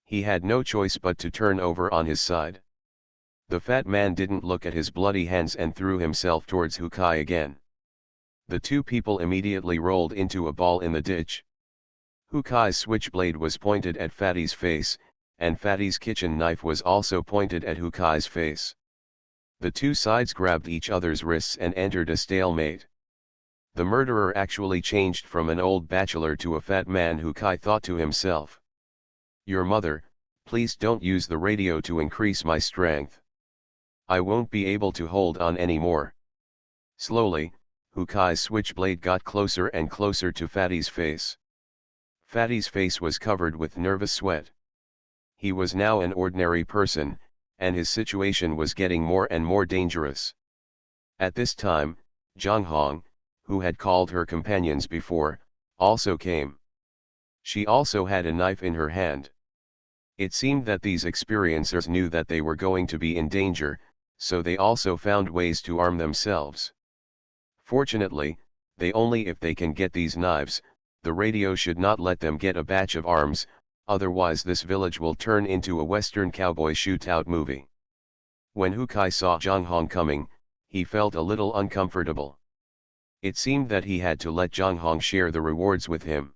He had no choice but to turn over on his side. The fat man didn't look at his bloody hands and threw himself towards Hukai again. The two people immediately rolled into a ball in the ditch. Hukai's switchblade was pointed at Fatty's face, and Fatty's kitchen knife was also pointed at Hukai's face. The two sides grabbed each other's wrists and entered a stalemate. The murderer actually changed from an old bachelor to a fat man. Hukai thought to himself. Your mother, please don't use the radio to increase my strength. I won't be able to hold on anymore. Slowly, Hukai's switchblade got closer and closer to Fatty's face. Fatty's face was covered with nervous sweat. He was now an ordinary person, and his situation was getting more and more dangerous. At this time, Zhang Hong, who had called her companions before, also came. She also had a knife in her hand. It seemed that these experiencers knew that they were going to be in danger, so they also found ways to arm themselves. Fortunately, they only if they can get these knives, the radio should not let them get a batch of arms, otherwise this village will turn into a western cowboy shootout movie. When Hukai saw Zhang Hong coming, he felt a little uncomfortable. It seemed that he had to let Zhang Hong share the rewards with him.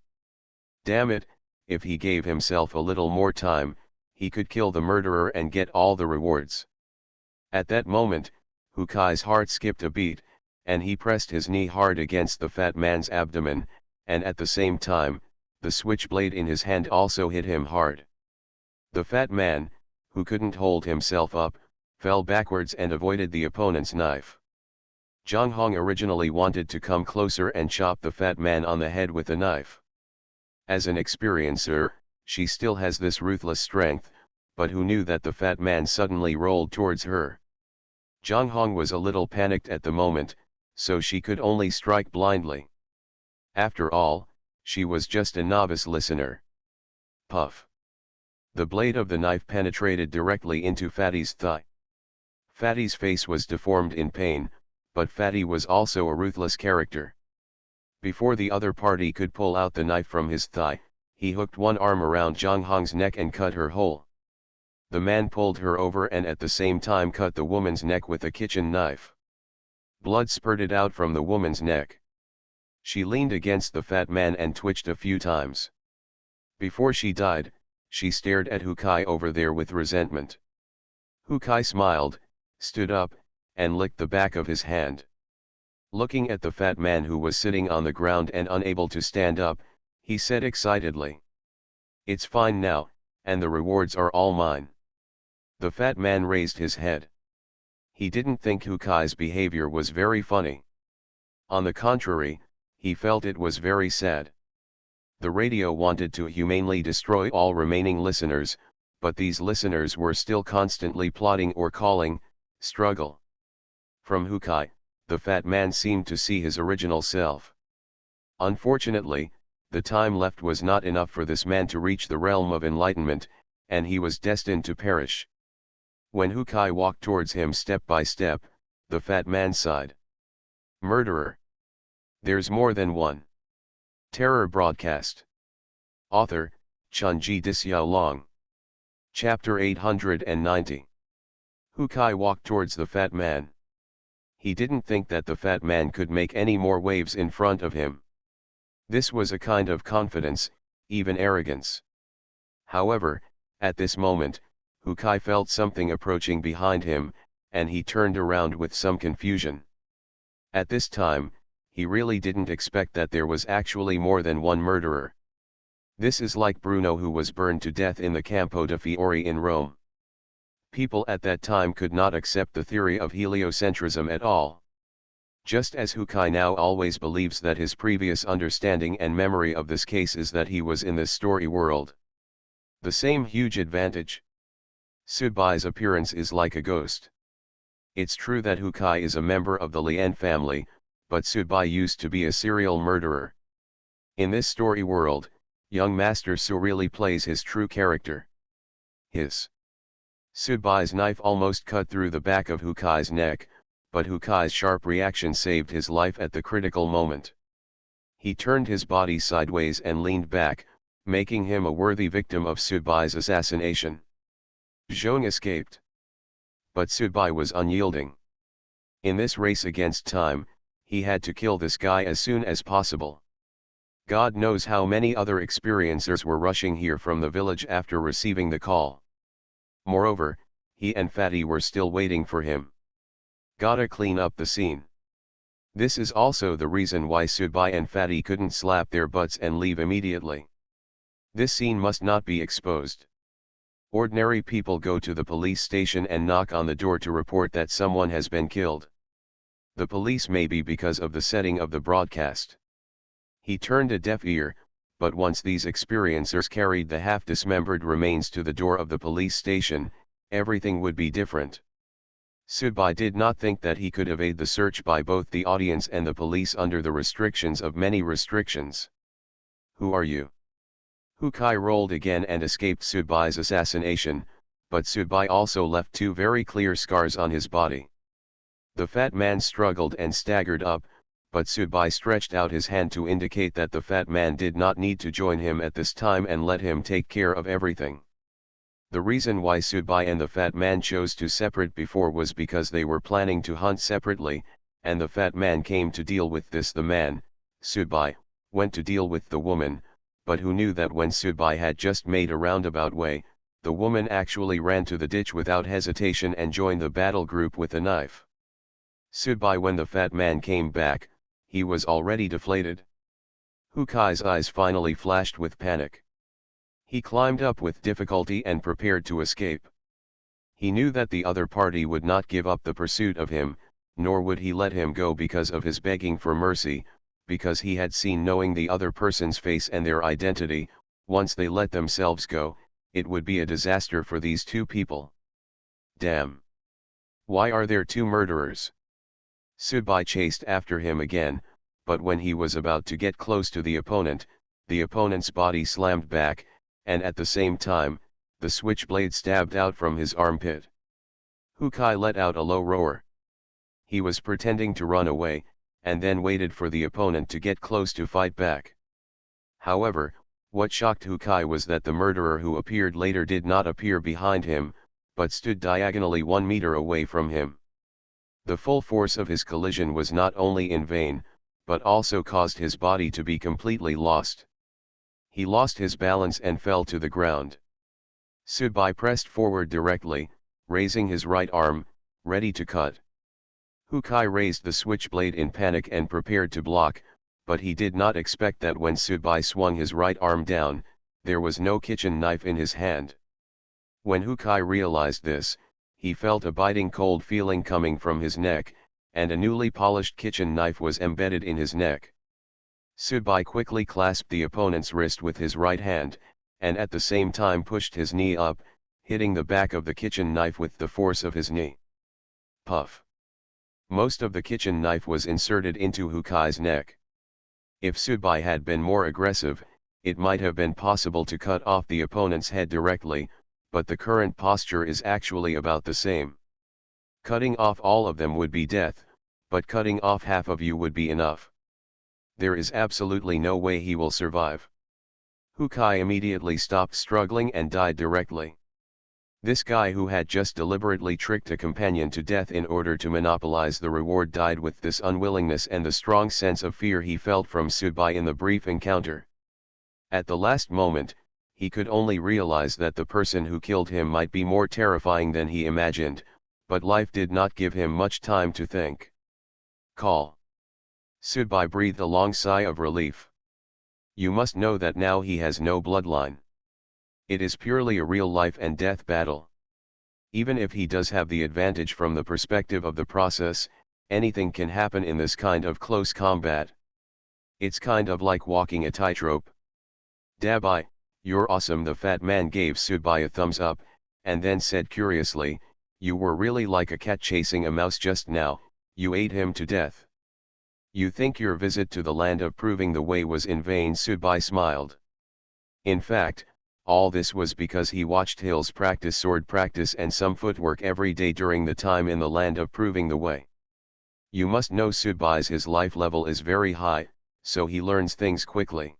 Damn it, if he gave himself a little more time, he could kill the murderer and get all the rewards. At that moment, Hukai's heart skipped a beat, and he pressed his knee hard against the fat man's abdomen, and at the same time, the switchblade in his hand also hit him hard. The fat man, who couldn't hold himself up, fell backwards and avoided the opponent's knife. Zhang Hong originally wanted to come closer and chop the fat man on the head with a knife. As an experiencer, she still has this ruthless strength, but who knew that the fat man suddenly rolled towards her? Zhang Hong was a little panicked at the moment, so she could only strike blindly. After all, she was just a novice listener. Puff. The blade of the knife penetrated directly into Fatty's thigh. Fatty's face was deformed in pain, but Fatty was also a ruthless character. Before the other party could pull out the knife from his thigh, he hooked one arm around Zhang Hong's neck and cut her whole. The man pulled her over and at the same time cut the woman's neck with a kitchen knife. Blood spurted out from the woman's neck. She leaned against the fat man and twitched a few times. Before she died, she stared at Hukai over there with resentment. Hukai smiled, stood up, and licked the back of his hand. Looking at the fat man who was sitting on the ground and unable to stand up, he said excitedly. It's fine now, and the rewards are all mine. The fat man raised his head. He didn't think Hukai's behavior was very funny. On the contrary, he felt it was very sad. The radio wanted to humanely destroy all remaining listeners, but these listeners were still constantly plotting or calling, struggle. From Hukai, the fat man seemed to see his original self. Unfortunately, the time left was not enough for this man to reach the realm of enlightenment, and he was destined to perish. When Hukai walked towards him step by step, the fat man sighed. Murderer. There's more than one. Terror broadcast. Author, Chunji Dixiaolong. Chapter 890. Hukai walked towards the fat man. He didn't think that the fat man could make any more waves in front of him. This was a kind of confidence, even arrogance. However, at this moment, Hukai felt something approaching behind him, and he turned around with some confusion. At this time, he really didn't expect that there was actually more than one murderer. This is like Bruno who was burned to death in the Campo de' Fiori in Rome. People at that time could not accept the theory of heliocentrism at all. Just as Hukai now always believes that his previous understanding and memory of this case is that he was in this story world. The same huge advantage. Subai's appearance is like a ghost. It's true that Hukai is a member of the Lien family, but Subai used to be a serial murderer. In this story world, young Master Su really plays his true character. His Sudbai's knife almost cut through the back of Hukai's neck, but Hukai's sharp reaction saved his life at the critical moment. He turned his body sideways and leaned back, making him a worthy victim of Sudbai's assassination. Zhong escaped. But Sudbai was unyielding. In this race against time, he had to kill this guy as soon as possible. God knows how many other experiencers were rushing here from the village after receiving the call. Moreover, he and Fatty were still waiting for him. Gotta clean up the scene. This is also the reason why Sudbai and Fatty couldn't slap their butts and leave immediately. This scene must not be exposed. Ordinary people go to the police station and knock on the door to report that someone has been killed. The police may be because of the setting of the broadcast. He turned a deaf ear, but once these experiencers carried the half-dismembered remains to the door of the police station, everything would be different. Sudbai did not think that he could evade the search by both the audience and the police under the restrictions of many restrictions. Who are you? Hukai rolled again and escaped Sudbai's assassination, but Sudbai also left two very clear scars on his body. The fat man struggled and staggered up, but Sudbai stretched out his hand to indicate that the fat man did not need to join him at this time and let him take care of everything. The reason why Sudbai and the fat man chose to separate before was because they were planning to hunt separately, and the fat man came to deal with this. The man, Sudbai, went to deal with the woman, but who knew that when Sudbai had just made a roundabout way, the woman actually ran to the ditch without hesitation and joined the battle group with a knife. Sudbai, when the fat man came back, he was already deflated. Hukai's eyes finally flashed with panic. He climbed up with difficulty and prepared to escape. He knew that the other party would not give up the pursuit of him, nor would he let him go because of his begging for mercy, because he had seen, knowing the other person's face and their identity, once they let themselves go, it would be a disaster for these two people. Damn! Why are there two murderers? Sudbai chased after him again, but when he was about to get close to the opponent's body slammed back, and at the same time, the switchblade stabbed out from his armpit. Hukai let out a low roar. He was pretending to run away, and then waited for the opponent to get close to fight back. However, what shocked Hukai was that the murderer who appeared later did not appear behind him, but stood diagonally 1 meter away from him. The full force of his collision was not only in vain, but also caused his body to be completely lost. He lost his balance and fell to the ground. Sudbai pressed forward directly, raising his right arm, ready to cut. Hukai raised the switchblade in panic and prepared to block, but he did not expect that when Sudbai swung his right arm down, there was no kitchen knife in his hand. When Hukai realized this, he felt a biting cold feeling coming from his neck, and a newly polished kitchen knife was embedded in his neck. Sudbai quickly clasped the opponent's wrist with his right hand, and at the same time pushed his knee up, hitting the back of the kitchen knife with the force of his knee. Puff! Most of the kitchen knife was inserted into Hukai's neck. If Sudbai had been more aggressive, it might have been possible to cut off the opponent's head directly, but the current posture is actually about the same. Cutting off all of them would be death, but cutting off half of you would be enough. There is absolutely no way he will survive. Hukai immediately stopped struggling and died directly. This guy who had just deliberately tricked a companion to death in order to monopolize the reward died with this unwillingness and the strong sense of fear he felt from Sudbai in the brief encounter. At the last moment, he could only realize that the person who killed him might be more terrifying than he imagined, but life did not give him much time to think. Call. Sudbai breathed a long sigh of relief. You must know that now he has no bloodline. It is purely a real life and death battle. Even if he does have the advantage from the perspective of the process, anything can happen in this kind of close combat. It's kind of like walking a tightrope. Dabai, you're awesome. The fat man gave Sudbai a thumbs up, and then said curiously, you were really like a cat chasing a mouse just now, you ate him to death. You think your visit to the land of proving the way was in vain? Sudbai smiled. In fact, All this was because he watched Hills practice sword practice and some footwork every day during the time in the land of proving the way. You must know his life level is very high, so he learns things quickly.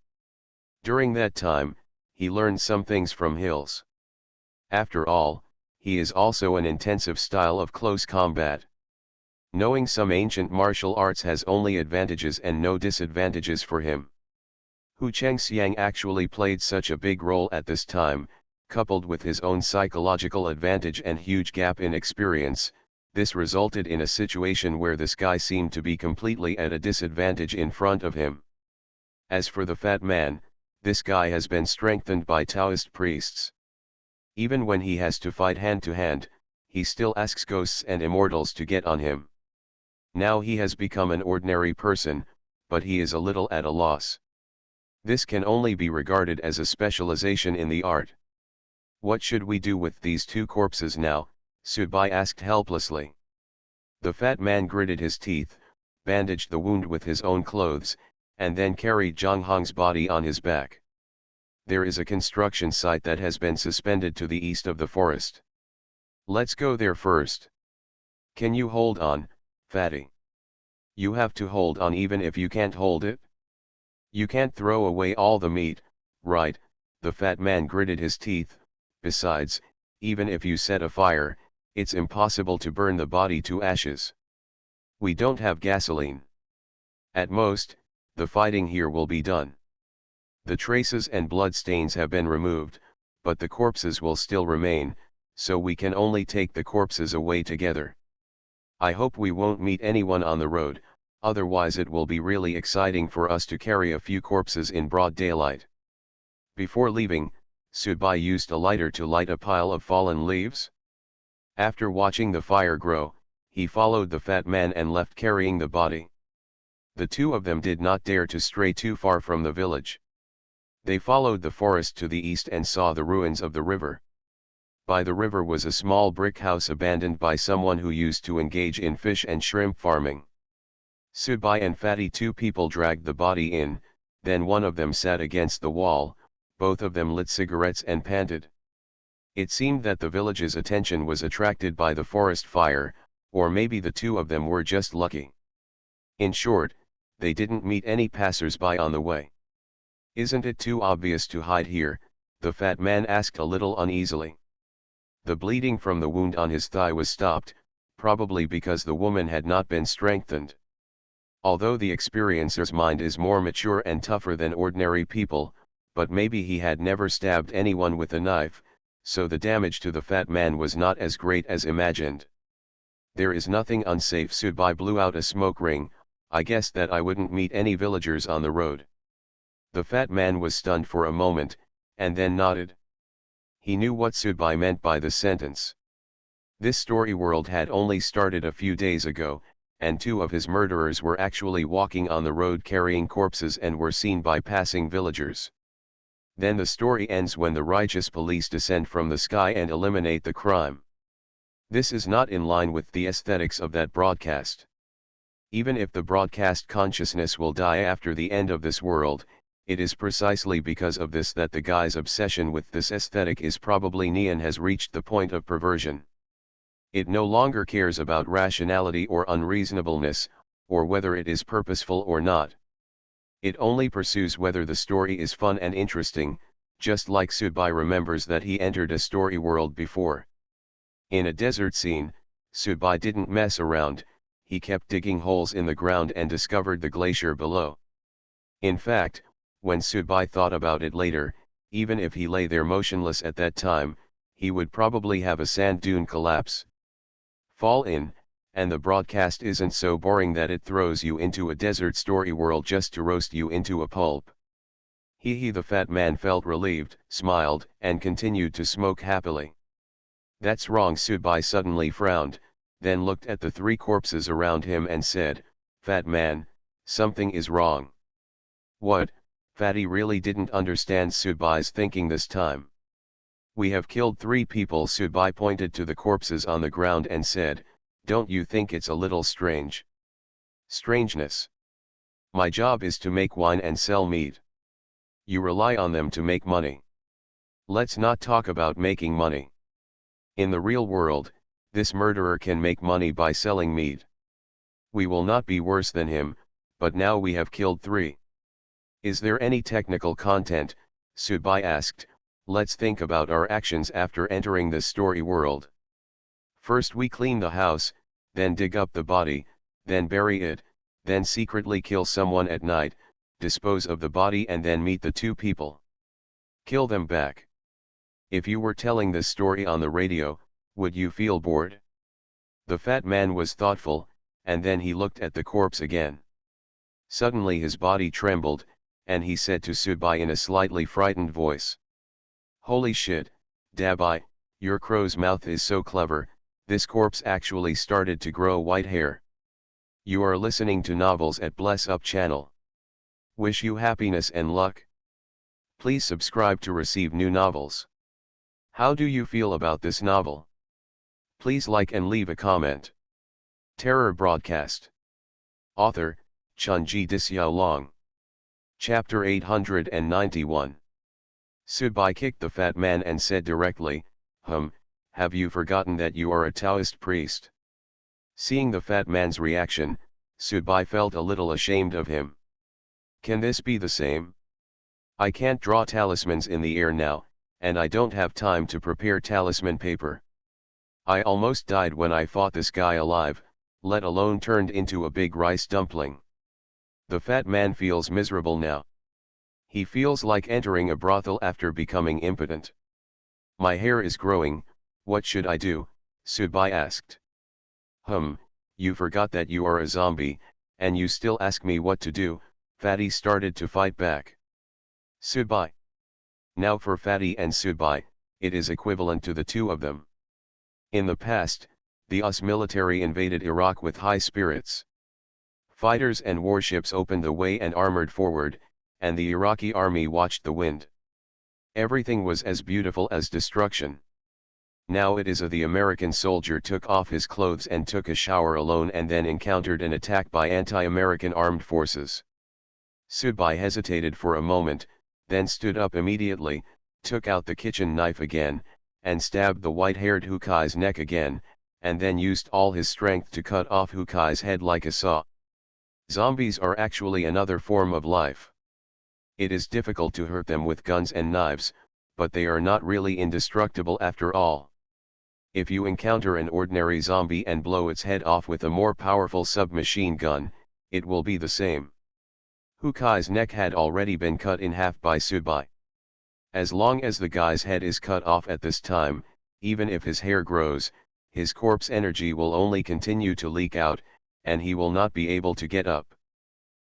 During that time, he learned some things from Hills. After all, he is also an intensive style of close combat. Knowing some ancient martial arts has only advantages and no disadvantages for him. Hu Chengxiang actually played such a big role at this time, coupled with his own psychological advantage and huge gap in experience. This resulted in a situation where this guy seemed to be completely at a disadvantage in front of him. As for the fat man, this guy has been strengthened by Taoist priests. Even when he has to fight hand to hand, he still asks ghosts and immortals to get on him. Now he has become an ordinary person, but he is a little at a loss. This can only be regarded as a specialization in the art. What should we do with these two corpses now? Subai asked helplessly. The fat man gritted his teeth, bandaged the wound with his own clothes, and then carried Zhang Hong's body on his back. There is a construction site that has been suspended to the east of the forest. Let's go there first. Can you hold on, fatty? You have to hold on even if you can't hold it? You can't throw away all the meat, right? The fat man gritted his teeth. Besides, even if you set a fire, it's impossible to burn the body to ashes. We don't have gasoline. At most, the fighting here will be done. The traces and blood stains have been removed, but the corpses will still remain, so we can only take the corpses away together. I hope we won't meet anyone on the road, otherwise it will be really exciting for us to carry a few corpses in broad daylight. Before leaving, Subai used a lighter to light a pile of fallen leaves. After watching the fire grow, he followed the fat man and left carrying the body. The two of them did not dare to stray too far from the village. They followed the forest to the east and saw the ruins of the river. By the river was a small brick house abandoned by someone who used to engage in fish and shrimp farming. Subai and Fatty, two people, dragged the body in, then one of them sat against the wall, both of them lit cigarettes and panted. It seemed that the village's attention was attracted by the forest fire, or maybe the two of them were just lucky. In short, they didn't meet any passers-by on the way. Isn't it too obvious to hide here? The fat man asked a little uneasily. The bleeding from the wound on his thigh was stopped, probably because the woman had not been strengthened. Although the experiencer's mind is more mature and tougher than ordinary people, but maybe he had never stabbed anyone with a knife, so the damage to the fat man was not as great as imagined. There is nothing unsafe. Subai blew out a smoke ring. I guess that I wouldn't meet any villagers on the road. The fat man was stunned for a moment, and then nodded. He knew what Subai meant by the sentence. This story world had only started a few days ago, and two of his murderers were actually walking on the road carrying corpses and were seen by passing villagers. Then the story ends when the righteous police descend from the sky and eliminate the crime. This is not in line with the aesthetics of that broadcast. Even if the broadcast consciousness will die after the end of this world, it is precisely because of this that the guy's obsession with this aesthetic is probably neon has reached the point of perversion. It no longer cares about rationality or unreasonableness, or whether it is purposeful or not. It only pursues whether the story is fun and interesting, just like Subai remembers that he entered a story world before. In a desert scene, Subai didn't mess around, he kept digging holes in the ground and discovered the glacier below. In fact, when Subai thought about it later, even if he lay there motionless at that time, he would probably have a sand dune collapse. Fall in, and the broadcast isn't so boring that it throws you into a desert story world just to roast you into a pulp. The fat man felt relieved, smiled, and continued to smoke happily. That's wrong. Subai suddenly frowned, then looked at the three corpses around him and said, "Fat man, something is wrong." What? Fatty really didn't understand Subai's thinking this time. "We have killed 3 people." Subai pointed to the corpses on the ground and said, "Don't you think it's a little strange?" "Strangeness? My job is to make wine and sell meat. You rely on them to make money. Let's not talk about making money. In the real world, this murderer can make money by selling meat. We will not be worse than him, but now we have killed 3. Is there any technical content? Subai asked. Let's think about our actions after entering this story world. First we clean the house, then dig up the body, then bury it, then secretly kill someone at night, dispose of the body and then meet the 2 people. Kill them back. If you were telling this story on the radio, would you feel bored? The fat man was thoughtful, and then he looked at the corpse again. Suddenly his body trembled, and he said to Subai in a slightly frightened voice. Holy shit, Dabai, your crow's mouth is so clever, this corpse actually started to grow white hair. You are listening to novels at Bless Up channel. Wish you happiness and luck. Please subscribe to receive new novels. How do you feel about this novel? Please like and leave a comment. Terror Broadcast. Author, Chunji Disyao. Chapter 891. Subai kicked the fat man and said directly, have you forgotten that you are a Taoist priest? Seeing the fat man's reaction, Subai felt a little ashamed of him. Can this be the same? I can't draw talismans in the air now, and I don't have time to prepare talisman paper. I almost died when I fought this guy alive, let alone turned into a big rice dumpling. The fat man feels miserable now. He feels like entering a brothel after becoming impotent. My hair is growing, what should I do? Subai asked. You forgot that you are a zombie, and you still ask me what to do. Fatty started to fight back. Subai. Now for Fatty and Subai, it is equivalent to the 2 of them. In the past, the US military invaded Iraq with high spirits. Fighters and warships opened the way and armored forward, and the Iraqi army watched the wind. Everything was as beautiful as destruction. Now it is the American soldier took off his clothes and took a shower alone and then encountered an attack by anti-American armed forces. Subai hesitated for a moment, then stood up immediately, took out the kitchen knife again, and stabbed the white-haired Hukai's neck again, and then used all his strength to cut off Hukai's head like a saw. Zombies are actually another form of life. It is difficult to hurt them with guns and knives, but they are not really indestructible after all. If you encounter an ordinary zombie and blow its head off with a more powerful submachine gun, it will be the same. Hukai's neck had already been cut in half by Subai. As long as the guy's head is cut off at this time, even if his hair grows, his corpse energy will only continue to leak out, and he will not be able to get up.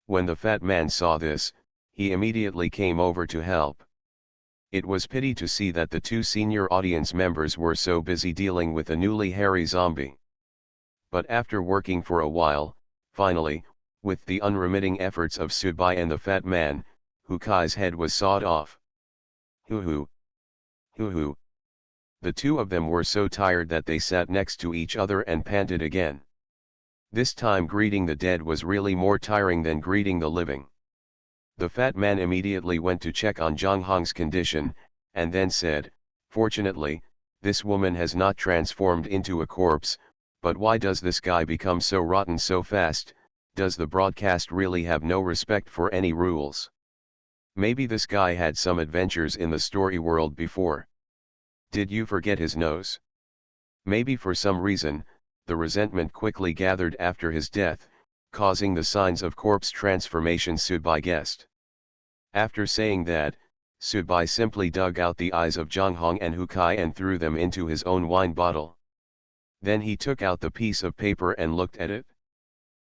When the fat man saw this, he immediately came over to help. It was pity to see that the 2 senior audience members were so busy dealing with a newly hairy zombie. But after working for a while, finally, with the unremitting efforts of Subai and the fat man, Hukai's head was sawed off. Hoo-hoo. Hoo-hoo. The 2 of them were so tired that they sat next to each other and panted again. This time greeting the dead was really more tiring than greeting the living. The fat man immediately went to check on Zhang Hong's condition, and then said, "Fortunately, this woman has not transformed into a corpse, but why does this guy become so rotten so fast? Does the broadcast really have no respect for any rules? Maybe this guy had some adventures in the story world before. Did you forget his nose? Maybe for some reason, the resentment quickly gathered after his death, causing the signs of corpse transformation," Subai guessed. After saying that, Subai simply dug out the eyes of Zhang Hong and Hukai and threw them into his own wine bottle. Then he took out the piece of paper and looked at it.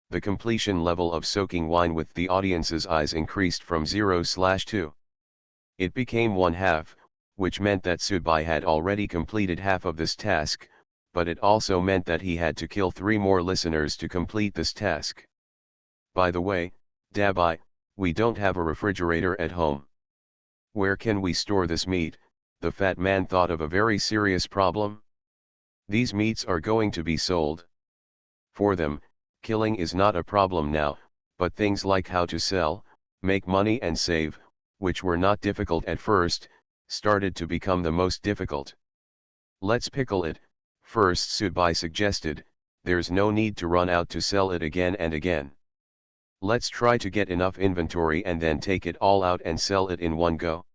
The completion level of soaking wine with the audience's eyes increased from 0/2. It became 1/2, which meant that Subai had already completed half of this task, but it also meant that he had to kill 3 more listeners to complete this task. By the way, Dabai, we don't have a refrigerator at home. Where can we store this meat? The fat man thought of a very serious problem. These meats are going to be sold. For them, killing is not a problem now, but things like how to sell, make money and save, which were not difficult at first, started to become the most difficult. Let's pickle it, first Subai suggested, there's no need to run out to sell it again and again. Let's try to get enough inventory and then take it all out and sell it in one go.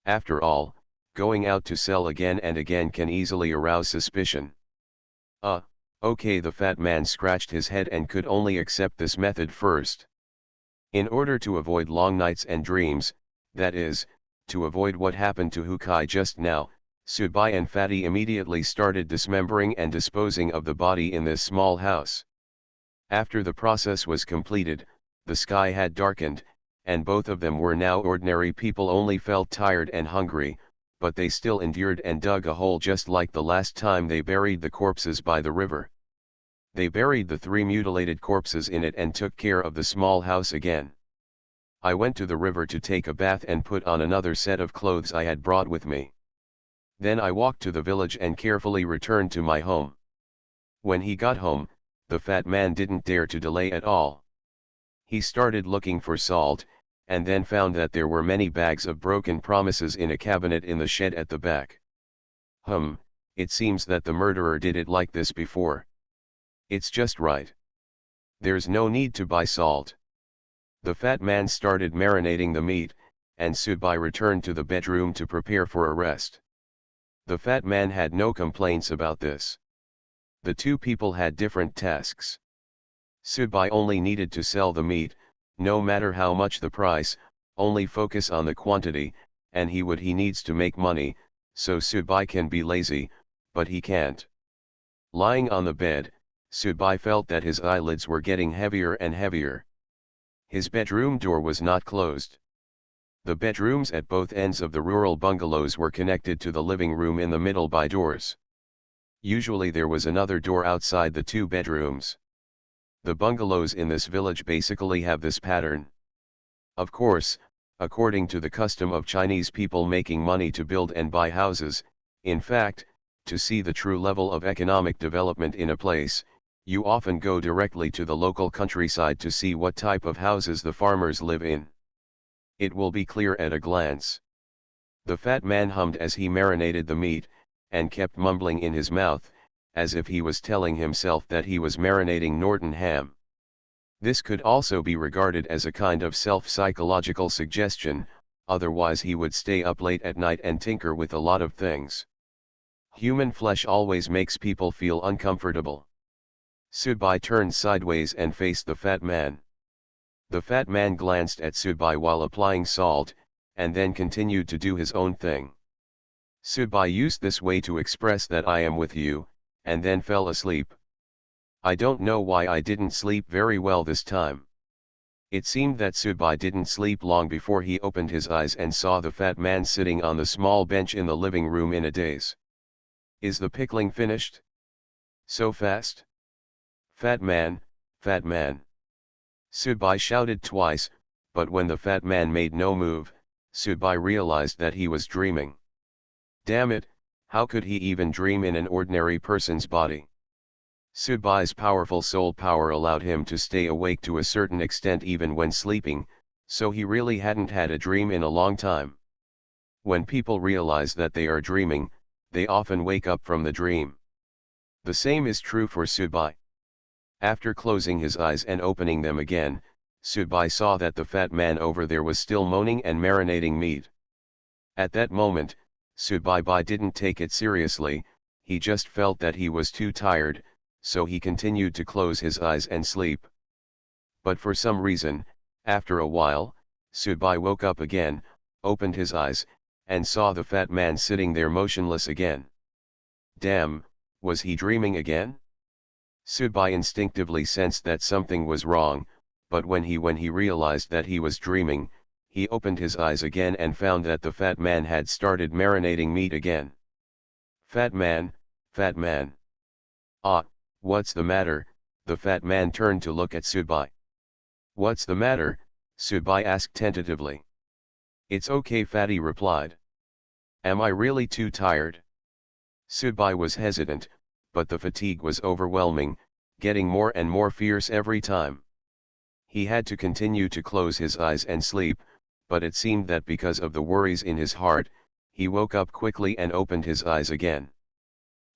After all, going out to sell again and again can easily arouse suspicion. Okay, the fat man scratched his head and could only accept this method first. In order to avoid long nights and dreams, that is, to avoid what happened to Hukai just now, Subai and Fatty immediately started dismembering and disposing of the body in this small house. After the process was completed, the sky had darkened, and both of them were now ordinary people, only felt tired and hungry, but they still endured and dug a hole just like the last time they buried the corpses by the river. They buried the 3 mutilated corpses in it and took care of the small house again. I went to the river to take a bath and put on another set of clothes I had brought with me. Then I walked to the village and carefully returned to my home. When he got home, the fat man didn't dare to delay at all. He started looking for salt, and then found that there were many bags of broken promises in a cabinet in the shed at the back. It seems that the murderer did it like this before. It's just right. There's no need to buy salt. The fat man started marinating the meat, and Subai returned to the bedroom to prepare for a rest. The fat man had no complaints about this. The two people had different tasks. Subai only needed to sell the meat, no matter how much the price, only focus on the quantity, and he needs to make money, so Subai can be lazy, but he can't. Lying on the bed, Subai felt that his eyelids were getting heavier and heavier. His bedroom door was not closed. The bedrooms at both ends of the rural bungalows were connected to the living room in the middle by doors. Usually there was another door outside the 2 bedrooms. The bungalows in this village basically have this pattern. Of course, according to the custom of Chinese people making money to build and buy houses, in fact, to see the true level of economic development in a place, you often go directly to the local countryside to see what type of houses the farmers live in. It will be clear at a glance. The fat man hummed as he marinated the meat, and kept mumbling in his mouth, as if he was telling himself that he was marinating Norton ham. This could also be regarded as a kind of self-psychological suggestion, otherwise he would stay up late at night and tinker with a lot of things. Human flesh always makes people feel uncomfortable. Subai turned sideways and faced the fat man. The fat man glanced at Subai while applying salt, and then continued to do his own thing. Subai used this way to express that I am with you, and then fell asleep. I don't know why I didn't sleep very well this time. It seemed that Subai didn't sleep long before he opened his eyes and saw the fat man sitting on the small bench in the living room in a daze. Is the pickling finished? So fast? Fat man, fat man. Subai shouted twice, but when the fat man made no move, Subai realized that he was dreaming. Damn it, how could he even dream in an ordinary person's body? Subai's powerful soul power allowed him to stay awake to a certain extent even when sleeping, so he really hadn't had a dream in a long time. When people realize that they are dreaming, they often wake up from the dream. The same is true for Subai. After closing his eyes and opening them again, Subai saw that the fat man over there was still moaning and marinating meat. At that moment, Subai didn't take it seriously, he just felt that he was too tired, so he continued to close his eyes and sleep. But for some reason, after a while, Subai woke up again, opened his eyes, and saw the fat man sitting there motionless again. Damn, was he dreaming again? Subai instinctively sensed that something was wrong, but when he realized that he was dreaming, he opened his eyes again and found that the fat man had started marinating meat again. Fat man, fat man. Ah, what's the matter? The fat man turned to look at Subai. What's the matter? Subai asked tentatively. It's okay, Fatty replied. Am I really too tired? Subai was hesitant, but the fatigue was overwhelming, getting more and more fierce every time. He had to continue to close his eyes and sleep, but it seemed that because of the worries in his heart, he woke up quickly and opened his eyes again.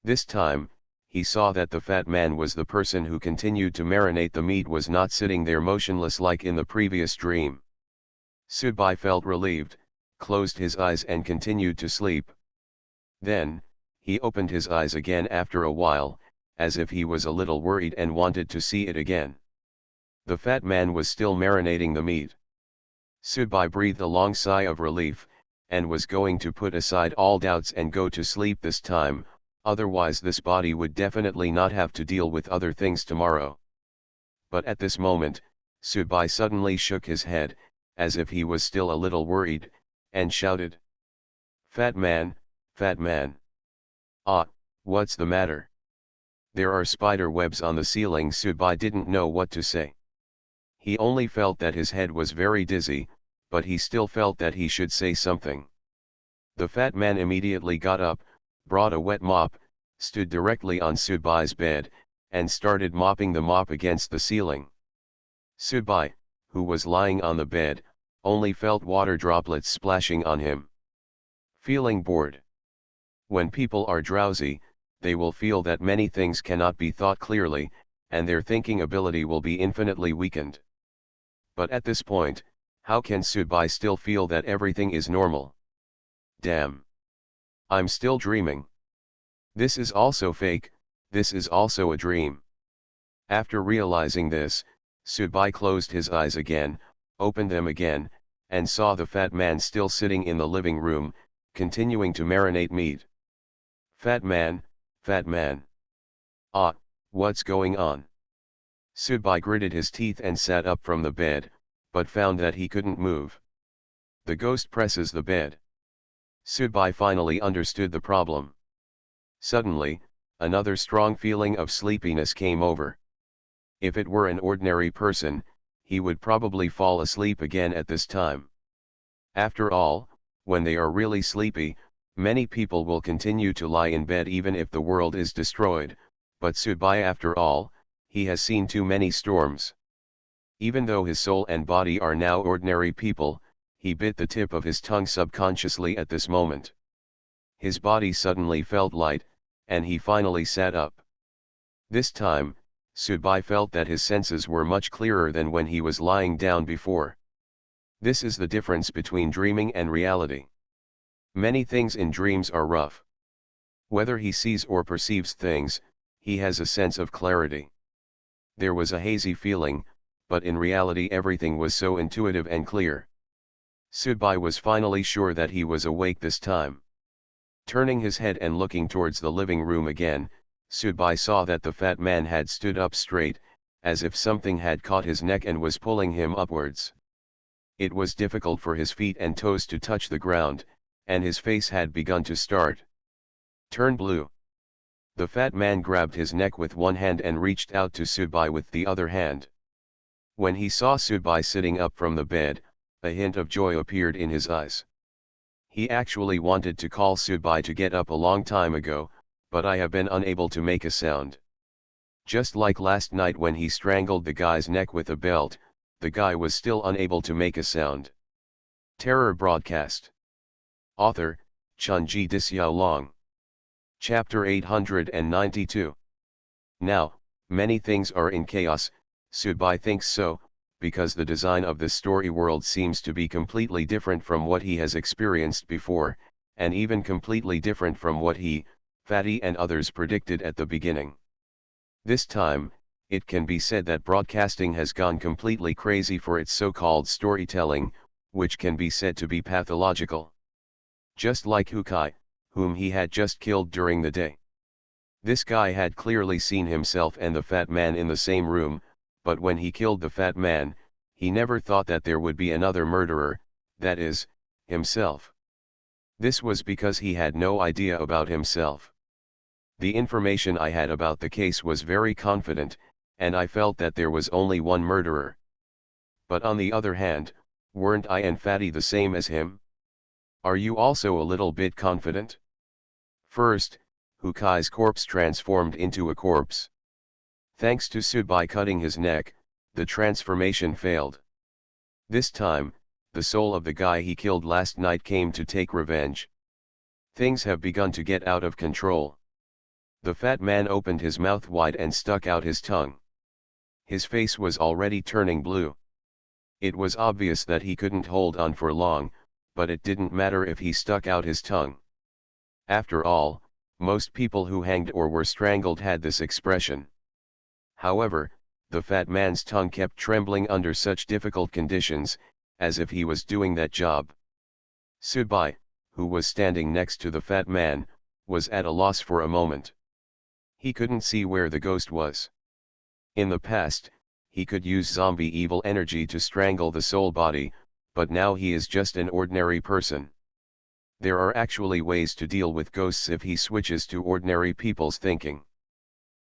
This time, he saw that the fat man was the person who continued to marinate the meat, was not sitting there motionless like in the previous dream. Subai felt relieved, closed his eyes and continued to sleep. Then, he opened his eyes again after a while, as if he was a little worried and wanted to see it again. The fat man was still marinating the meat. Subai breathed a long sigh of relief, and was going to put aside all doubts and go to sleep this time, otherwise this body would definitely not have to deal with other things tomorrow. But at this moment, Subai suddenly shook his head, as if he was still a little worried, and shouted, "Fat man, fat man. Ah, what's the matter? There are spider webs on the ceiling." Subai didn't know what to say. He only felt that his head was very dizzy, but he still felt that he should say something. The fat man immediately got up, brought a wet mop, stood directly on Subai's bed, and started mopping the mop against the ceiling. Subai, who was lying on the bed, only felt water droplets splashing on him. Feeling bored. When people are drowsy, they will feel that many things cannot be thought clearly, and their thinking ability will be infinitely weakened. But at this point, how can Subai still feel that everything is normal? Damn! I'm still dreaming. This is also fake, this is also a dream. After realizing this, Subai closed his eyes again, opened them again, and saw the fat man still sitting in the living room, continuing to marinate meat. Fat man, fat man. Ah, what's going on? Subai gritted his teeth and sat up from the bed, but found that he couldn't move. The ghost presses the bed. Subai finally understood the problem. Suddenly, another strong feeling of sleepiness came over. If it were an ordinary person, he would probably fall asleep again at this time. After all, when they are really sleepy, many people will continue to lie in bed even if the world is destroyed, but Subai, after all, he has seen too many storms. Even though his soul and body are now ordinary people, he bit the tip of his tongue subconsciously at this moment. His body suddenly felt light, and he finally sat up. This time, Subai felt that his senses were much clearer than when he was lying down before. This is the difference between dreaming and reality. Many things in dreams are rough. Whether he sees or perceives things, he has a sense of clarity. There was a hazy feeling, but in reality everything was so intuitive and clear. Subai was finally sure that he was awake this time. Turning his head and looking towards the living room again, Subai saw that the fat man had stood up straight, as if something had caught his neck and was pulling him upwards. It was difficult for his feet and toes to touch the ground, and his face had begun to turn blue. The fat man grabbed his neck with one hand and reached out to Subai with the other hand. When he saw Subai sitting up from the bed, a hint of joy appeared in his eyes. He actually wanted to call Subai to get up a long time ago, but I have been unable to make a sound. Just like last night when he strangled the guy's neck with a belt, the guy was still unable to make a sound. Terror broadcast. Author, Chunji Disyao. Chapter 892. Now, many things are in chaos, Subai thinks so, because the design of the story world seems to be completely different from what he has experienced before, and even completely different from what he, Fatty and others predicted at the beginning. This time, it can be said that broadcasting has gone completely crazy for its so-called storytelling, which can be said to be pathological. Just like Hukai, whom he had just killed during the day. This guy had clearly seen himself and the fat man in the same room, but when he killed the fat man, he never thought that there would be another murderer, that is, himself. This was because he had no idea about himself. The information I had about the case was very confident, and I felt that there was only one murderer. But on the other hand, weren't I and Fatty the same as him? Are you also a little bit confident? First, Hukai's corpse transformed into a corpse. Thanks to Subai cutting his neck, the transformation failed. This time, the soul of the guy he killed last night came to take revenge. Things have begun to get out of control. The fat man opened his mouth wide and stuck out his tongue. His face was already turning blue. It was obvious that he couldn't hold on for long, but it didn't matter if he stuck out his tongue. After all, most people who hanged or were strangled had this expression. However, the fat man's tongue kept trembling under such difficult conditions, as if he was doing that job. Subai, who was standing next to the fat man, was at a loss for a moment. He couldn't see where the ghost was. In the past, he could use zombie evil energy to strangle the soul body, but now he is just an ordinary person. There are actually ways to deal with ghosts if he switches to ordinary people's thinking.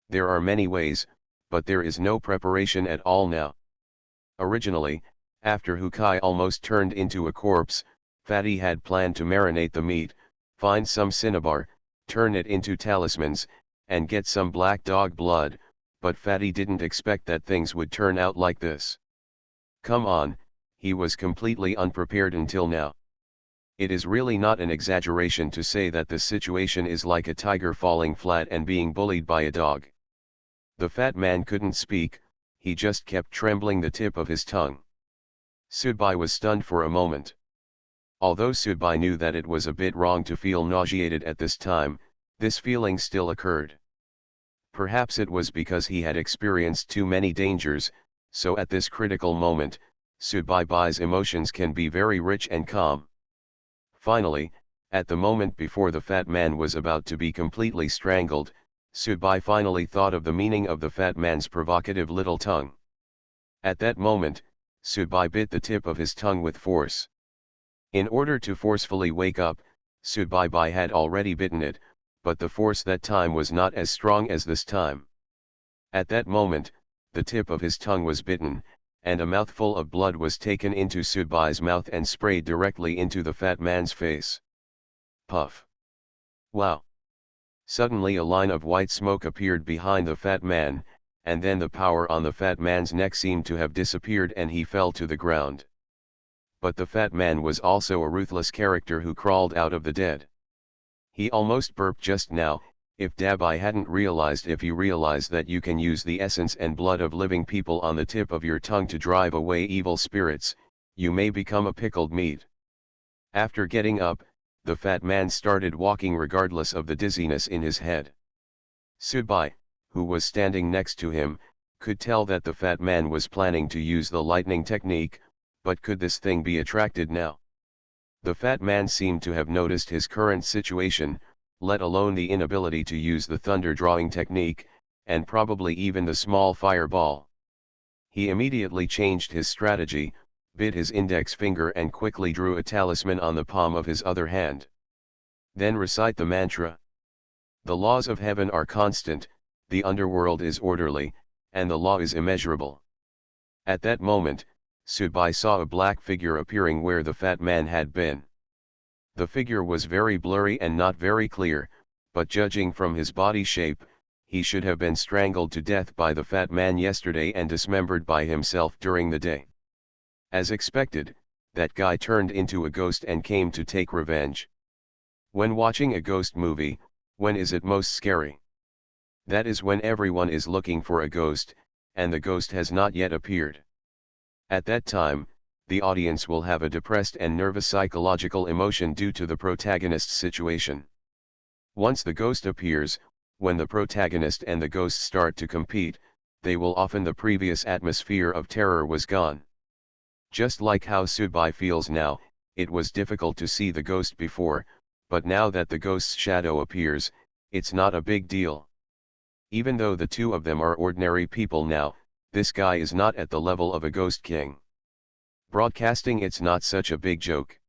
There are many ways, but there is no preparation at all now. Originally, after Hukai almost turned into a corpse, Fatty had planned to marinate the meat, find some cinnabar, turn it into talismans, and get some black dog blood, but Fatty didn't expect that things would turn out like this. Come on, he was completely unprepared until now. It is really not an exaggeration to say that the situation is like a tiger falling flat and being bullied by a dog. The fat man couldn't speak, he just kept trembling the tip of his tongue. Subai was stunned for a moment. Although Subai knew that it was a bit wrong to feel nauseated at this time, this feeling still occurred. Perhaps it was because he had experienced too many dangers, so at this critical moment, Subai's emotions can be very rich and calm. Finally, at the moment before the fat man was about to be completely strangled, Subai finally thought of the meaning of the fat man's provocative little tongue. At that moment, Subai bit the tip of his tongue with force. In order to forcefully wake up, Subai had already bitten it, but the force that time was not as strong as this time. At that moment, the tip of his tongue was bitten, and a mouthful of blood was taken into Subai's mouth and sprayed directly into the fat man's face. Puff! Wow! Suddenly a line of white smoke appeared behind the fat man, and then the power on the fat man's neck seemed to have disappeared and he fell to the ground. But the fat man was also a ruthless character who crawled out of the dead. He almost burped just now. If Dabai hadn't realized, if you realize that you can use the essence and blood of living people on the tip of your tongue to drive away evil spirits, you may become a pickled meat. After getting up, the fat man started walking regardless of the dizziness in his head. Subai, who was standing next to him, could tell that the fat man was planning to use the lightning technique, but could this thing be attracted now? The fat man seemed to have noticed his current situation, let alone the inability to use the thunder drawing technique, and probably even the small fireball. He immediately changed his strategy, bit his index finger and quickly drew a talisman on the palm of his other hand. Then recite the mantra. The laws of heaven are constant, the underworld is orderly, and the law is immeasurable. At that moment, Subai saw a black figure appearing where the fat man had been. The figure was very blurry and not very clear, but judging from his body shape, he should have been strangled to death by the fat man yesterday and dismembered by himself during the day. As expected, that guy turned into a ghost and came to take revenge. When watching a ghost movie, when is it most scary? That is when everyone is looking for a ghost, and the ghost has not yet appeared. At that time, the audience will have a depressed and nervous psychological emotion due to the protagonist's situation. Once the ghost appears, when the protagonist and the ghost start to compete, they will often the previous atmosphere of terror was gone. Just like how Subai feels now, it was difficult to see the ghost before, but now that the ghost's shadow appears, it's not a big deal. Even though the two of them are ordinary people now, this guy is not at the level of a ghost king. Broadcasting, it's not such a big joke.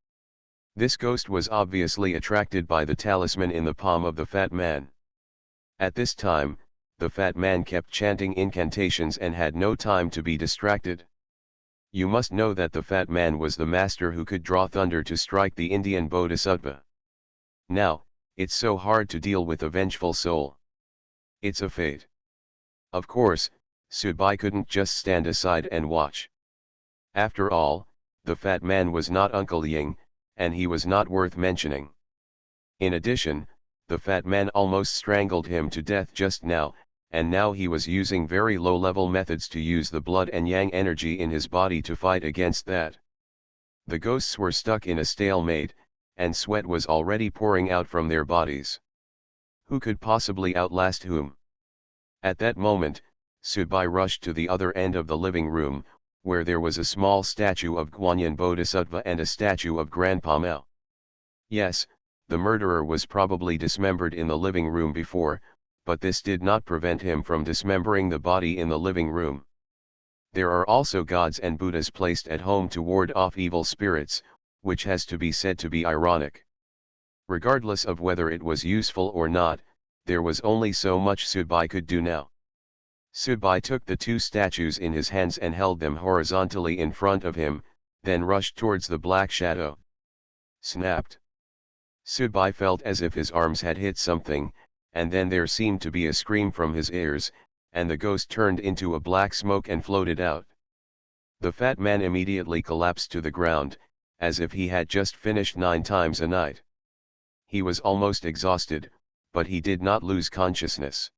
This ghost was obviously attracted by the talisman in the palm of the fat man. At this time, the fat man kept chanting incantations and had no time to be distracted. You must know that the fat man was the master who could draw thunder to strike the Indian bodhisattva. Now, it's so hard to deal with a vengeful soul. It's a fate. Of course, Subai couldn't just stand aside and watch. After all, the fat man was not Uncle Ying, and he was not worth mentioning. In addition, the fat man almost strangled him to death just now, and now he was using very low-level methods to use the blood and yang energy in his body to fight against that. The ghosts were stuck in a stalemate, and sweat was already pouring out from their bodies. Who could possibly outlast whom? At that moment, Subai rushed to the other end of the living room, where there was a small statue of Guanyin Bodhisattva and a statue of Grandpa Mao. Yes, the murderer was probably dismembered in the living room before, but this did not prevent him from dismembering the body in the living room. There are also gods and Buddhas placed at home to ward off evil spirits, which has to be said to be ironic. Regardless of whether it was useful or not, there was only so much Subai could do now. Subai took the two statues in his hands and held them horizontally in front of him, then rushed towards the black shadow. Snapped. Subai felt as if his arms had hit something, and then there seemed to be a scream from his ears, and the ghost turned into a black smoke and floated out. The fat man immediately collapsed to the ground, as if he had just finished 9 times a night. He was almost exhausted, but he did not lose consciousness.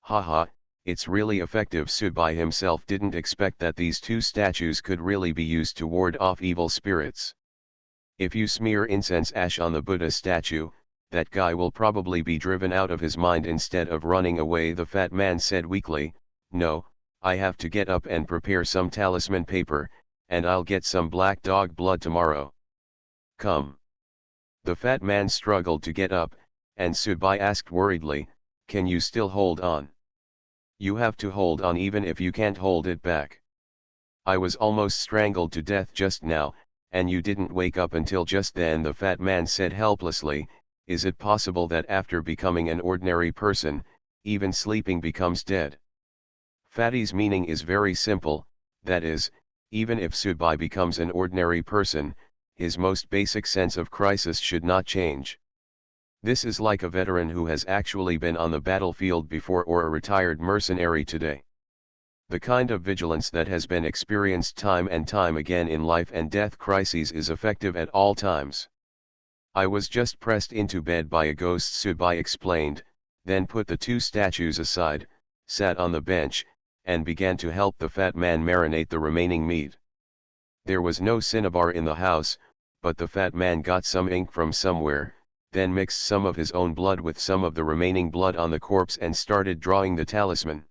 Haha, it's really effective. Subai himself didn't expect that these two statues could really be used to ward off evil spirits. If you smear incense ash on the Buddha statue, that guy will probably be driven out of his mind instead of running away, the fat man said weakly. No, I have to get up and prepare some talisman paper, and I'll get some black dog blood tomorrow. Come. The fat man struggled to get up, and Subai asked worriedly, can you still hold on? You have to hold on even if you can't hold it back. I was almost strangled to death just now, and you didn't wake up until just then, the fat man said helplessly. Is it possible that after becoming an ordinary person, even sleeping becomes dead? Fatty's meaning is very simple, that is, even if Subai becomes an ordinary person, his most basic sense of crisis should not change. This is like a veteran who has actually been on the battlefield before or a retired mercenary today. The kind of vigilance that has been experienced time and time again in life and death crises is effective at all times. I was just pressed into bed by a ghost, Subai explained, then put the two statues aside, sat on the bench, and began to help the fat man marinate the remaining meat. There was no cinnabar in the house, but the fat man got some ink from somewhere, then mixed some of his own blood with some of the remaining blood on the corpse and started drawing the talisman.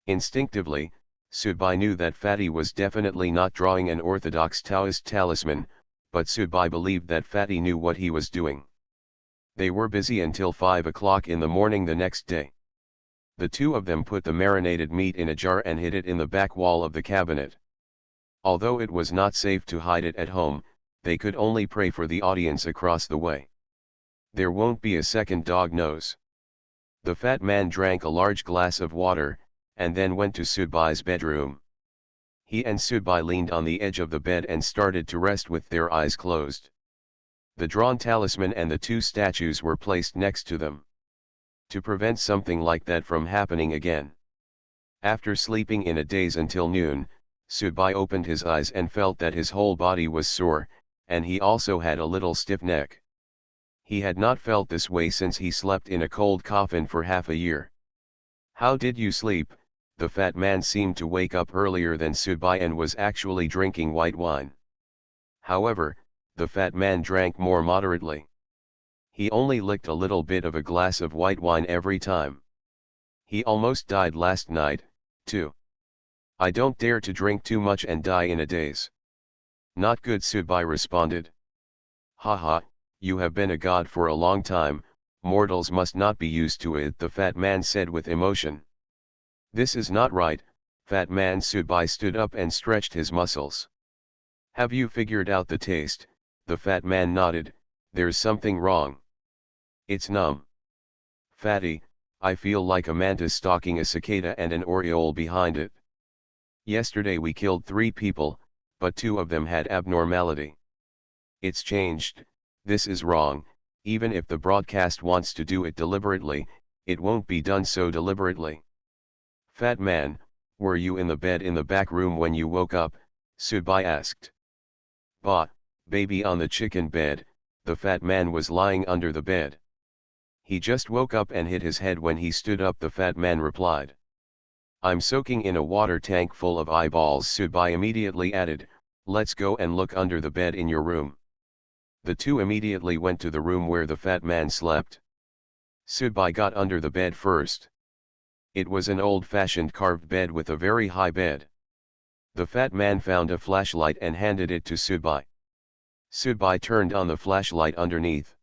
Instinctively, Subai knew that Fatty was definitely not drawing an orthodox Taoist talisman, but Subai believed that Fatty knew what he was doing. They were busy until 5 o'clock in the morning the next day. The two of them put the marinated meat in a jar and hid it in the back wall of the cabinet. Although it was not safe to hide it at home, they could only pray for the audience across the way. There won't be a second dog nose. The fat man drank a large glass of water, and then went to Subai's bedroom. He and Subai leaned on the edge of the bed and started to rest with their eyes closed. The drawn talisman and the two statues were placed next to them, to prevent something like that from happening again. After sleeping in a daze until noon, Subai opened his eyes and felt that his whole body was sore, and he also had a little stiff neck. He had not felt this way since he slept in a cold coffin for half a year. How did you sleep? The fat man seemed to wake up earlier than Subai and was actually drinking white wine. However, the fat man drank more moderately. He only licked a little bit of a glass of white wine every time. He almost died last night, too. I don't dare to drink too much and die in a daze. Not good, Subai responded. Haha, you have been a god for a long time, mortals must not be used to it, the fat man said with emotion. This is not right, fat man. Subai stood up and stretched his muscles. Have you figured out the taste? The fat man nodded. There's something wrong. It's numb. Fatty, I feel like a mantis stalking a cicada and an oriole behind it. Yesterday we killed 3 people, but 2 of them had abnormality. It's changed. This is wrong. Even if the broadcast wants to do it deliberately, it won't be done so deliberately. Fat man, were you in the bed in the back room when you woke up? Subai asked. Bah, baby, on the chicken bed, The fat man was lying under the bed. He just woke up and hit his head. When he stood up, the fat man replied, "I'm soaking in a water tank full of eyeballs." Subai immediately added, "Let's go and look under the bed in your room." The two immediately went to the room where the fat man slept. Subai got under the bed first. It was an old-fashioned carved bed with a very high bed. The fat man found a flashlight and handed it to Subai. Subai turned on the flashlight underneath.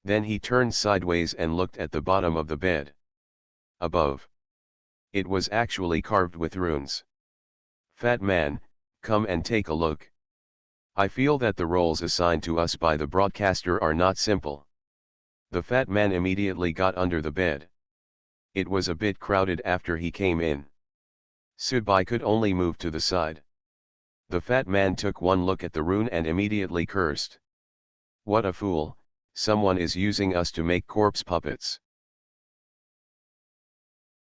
Then he turned sideways and looked at the bottom of the bed. Above. It was actually carved with runes. "Fat man, come and take a look. I feel that the roles assigned to us by the broadcaster are not simple." The fat man immediately got under the bed. It was a bit crowded after he came in. Subai could only move to the side. The fat man took one look at the rune and immediately cursed. "What a fool, someone is using us to make corpse puppets."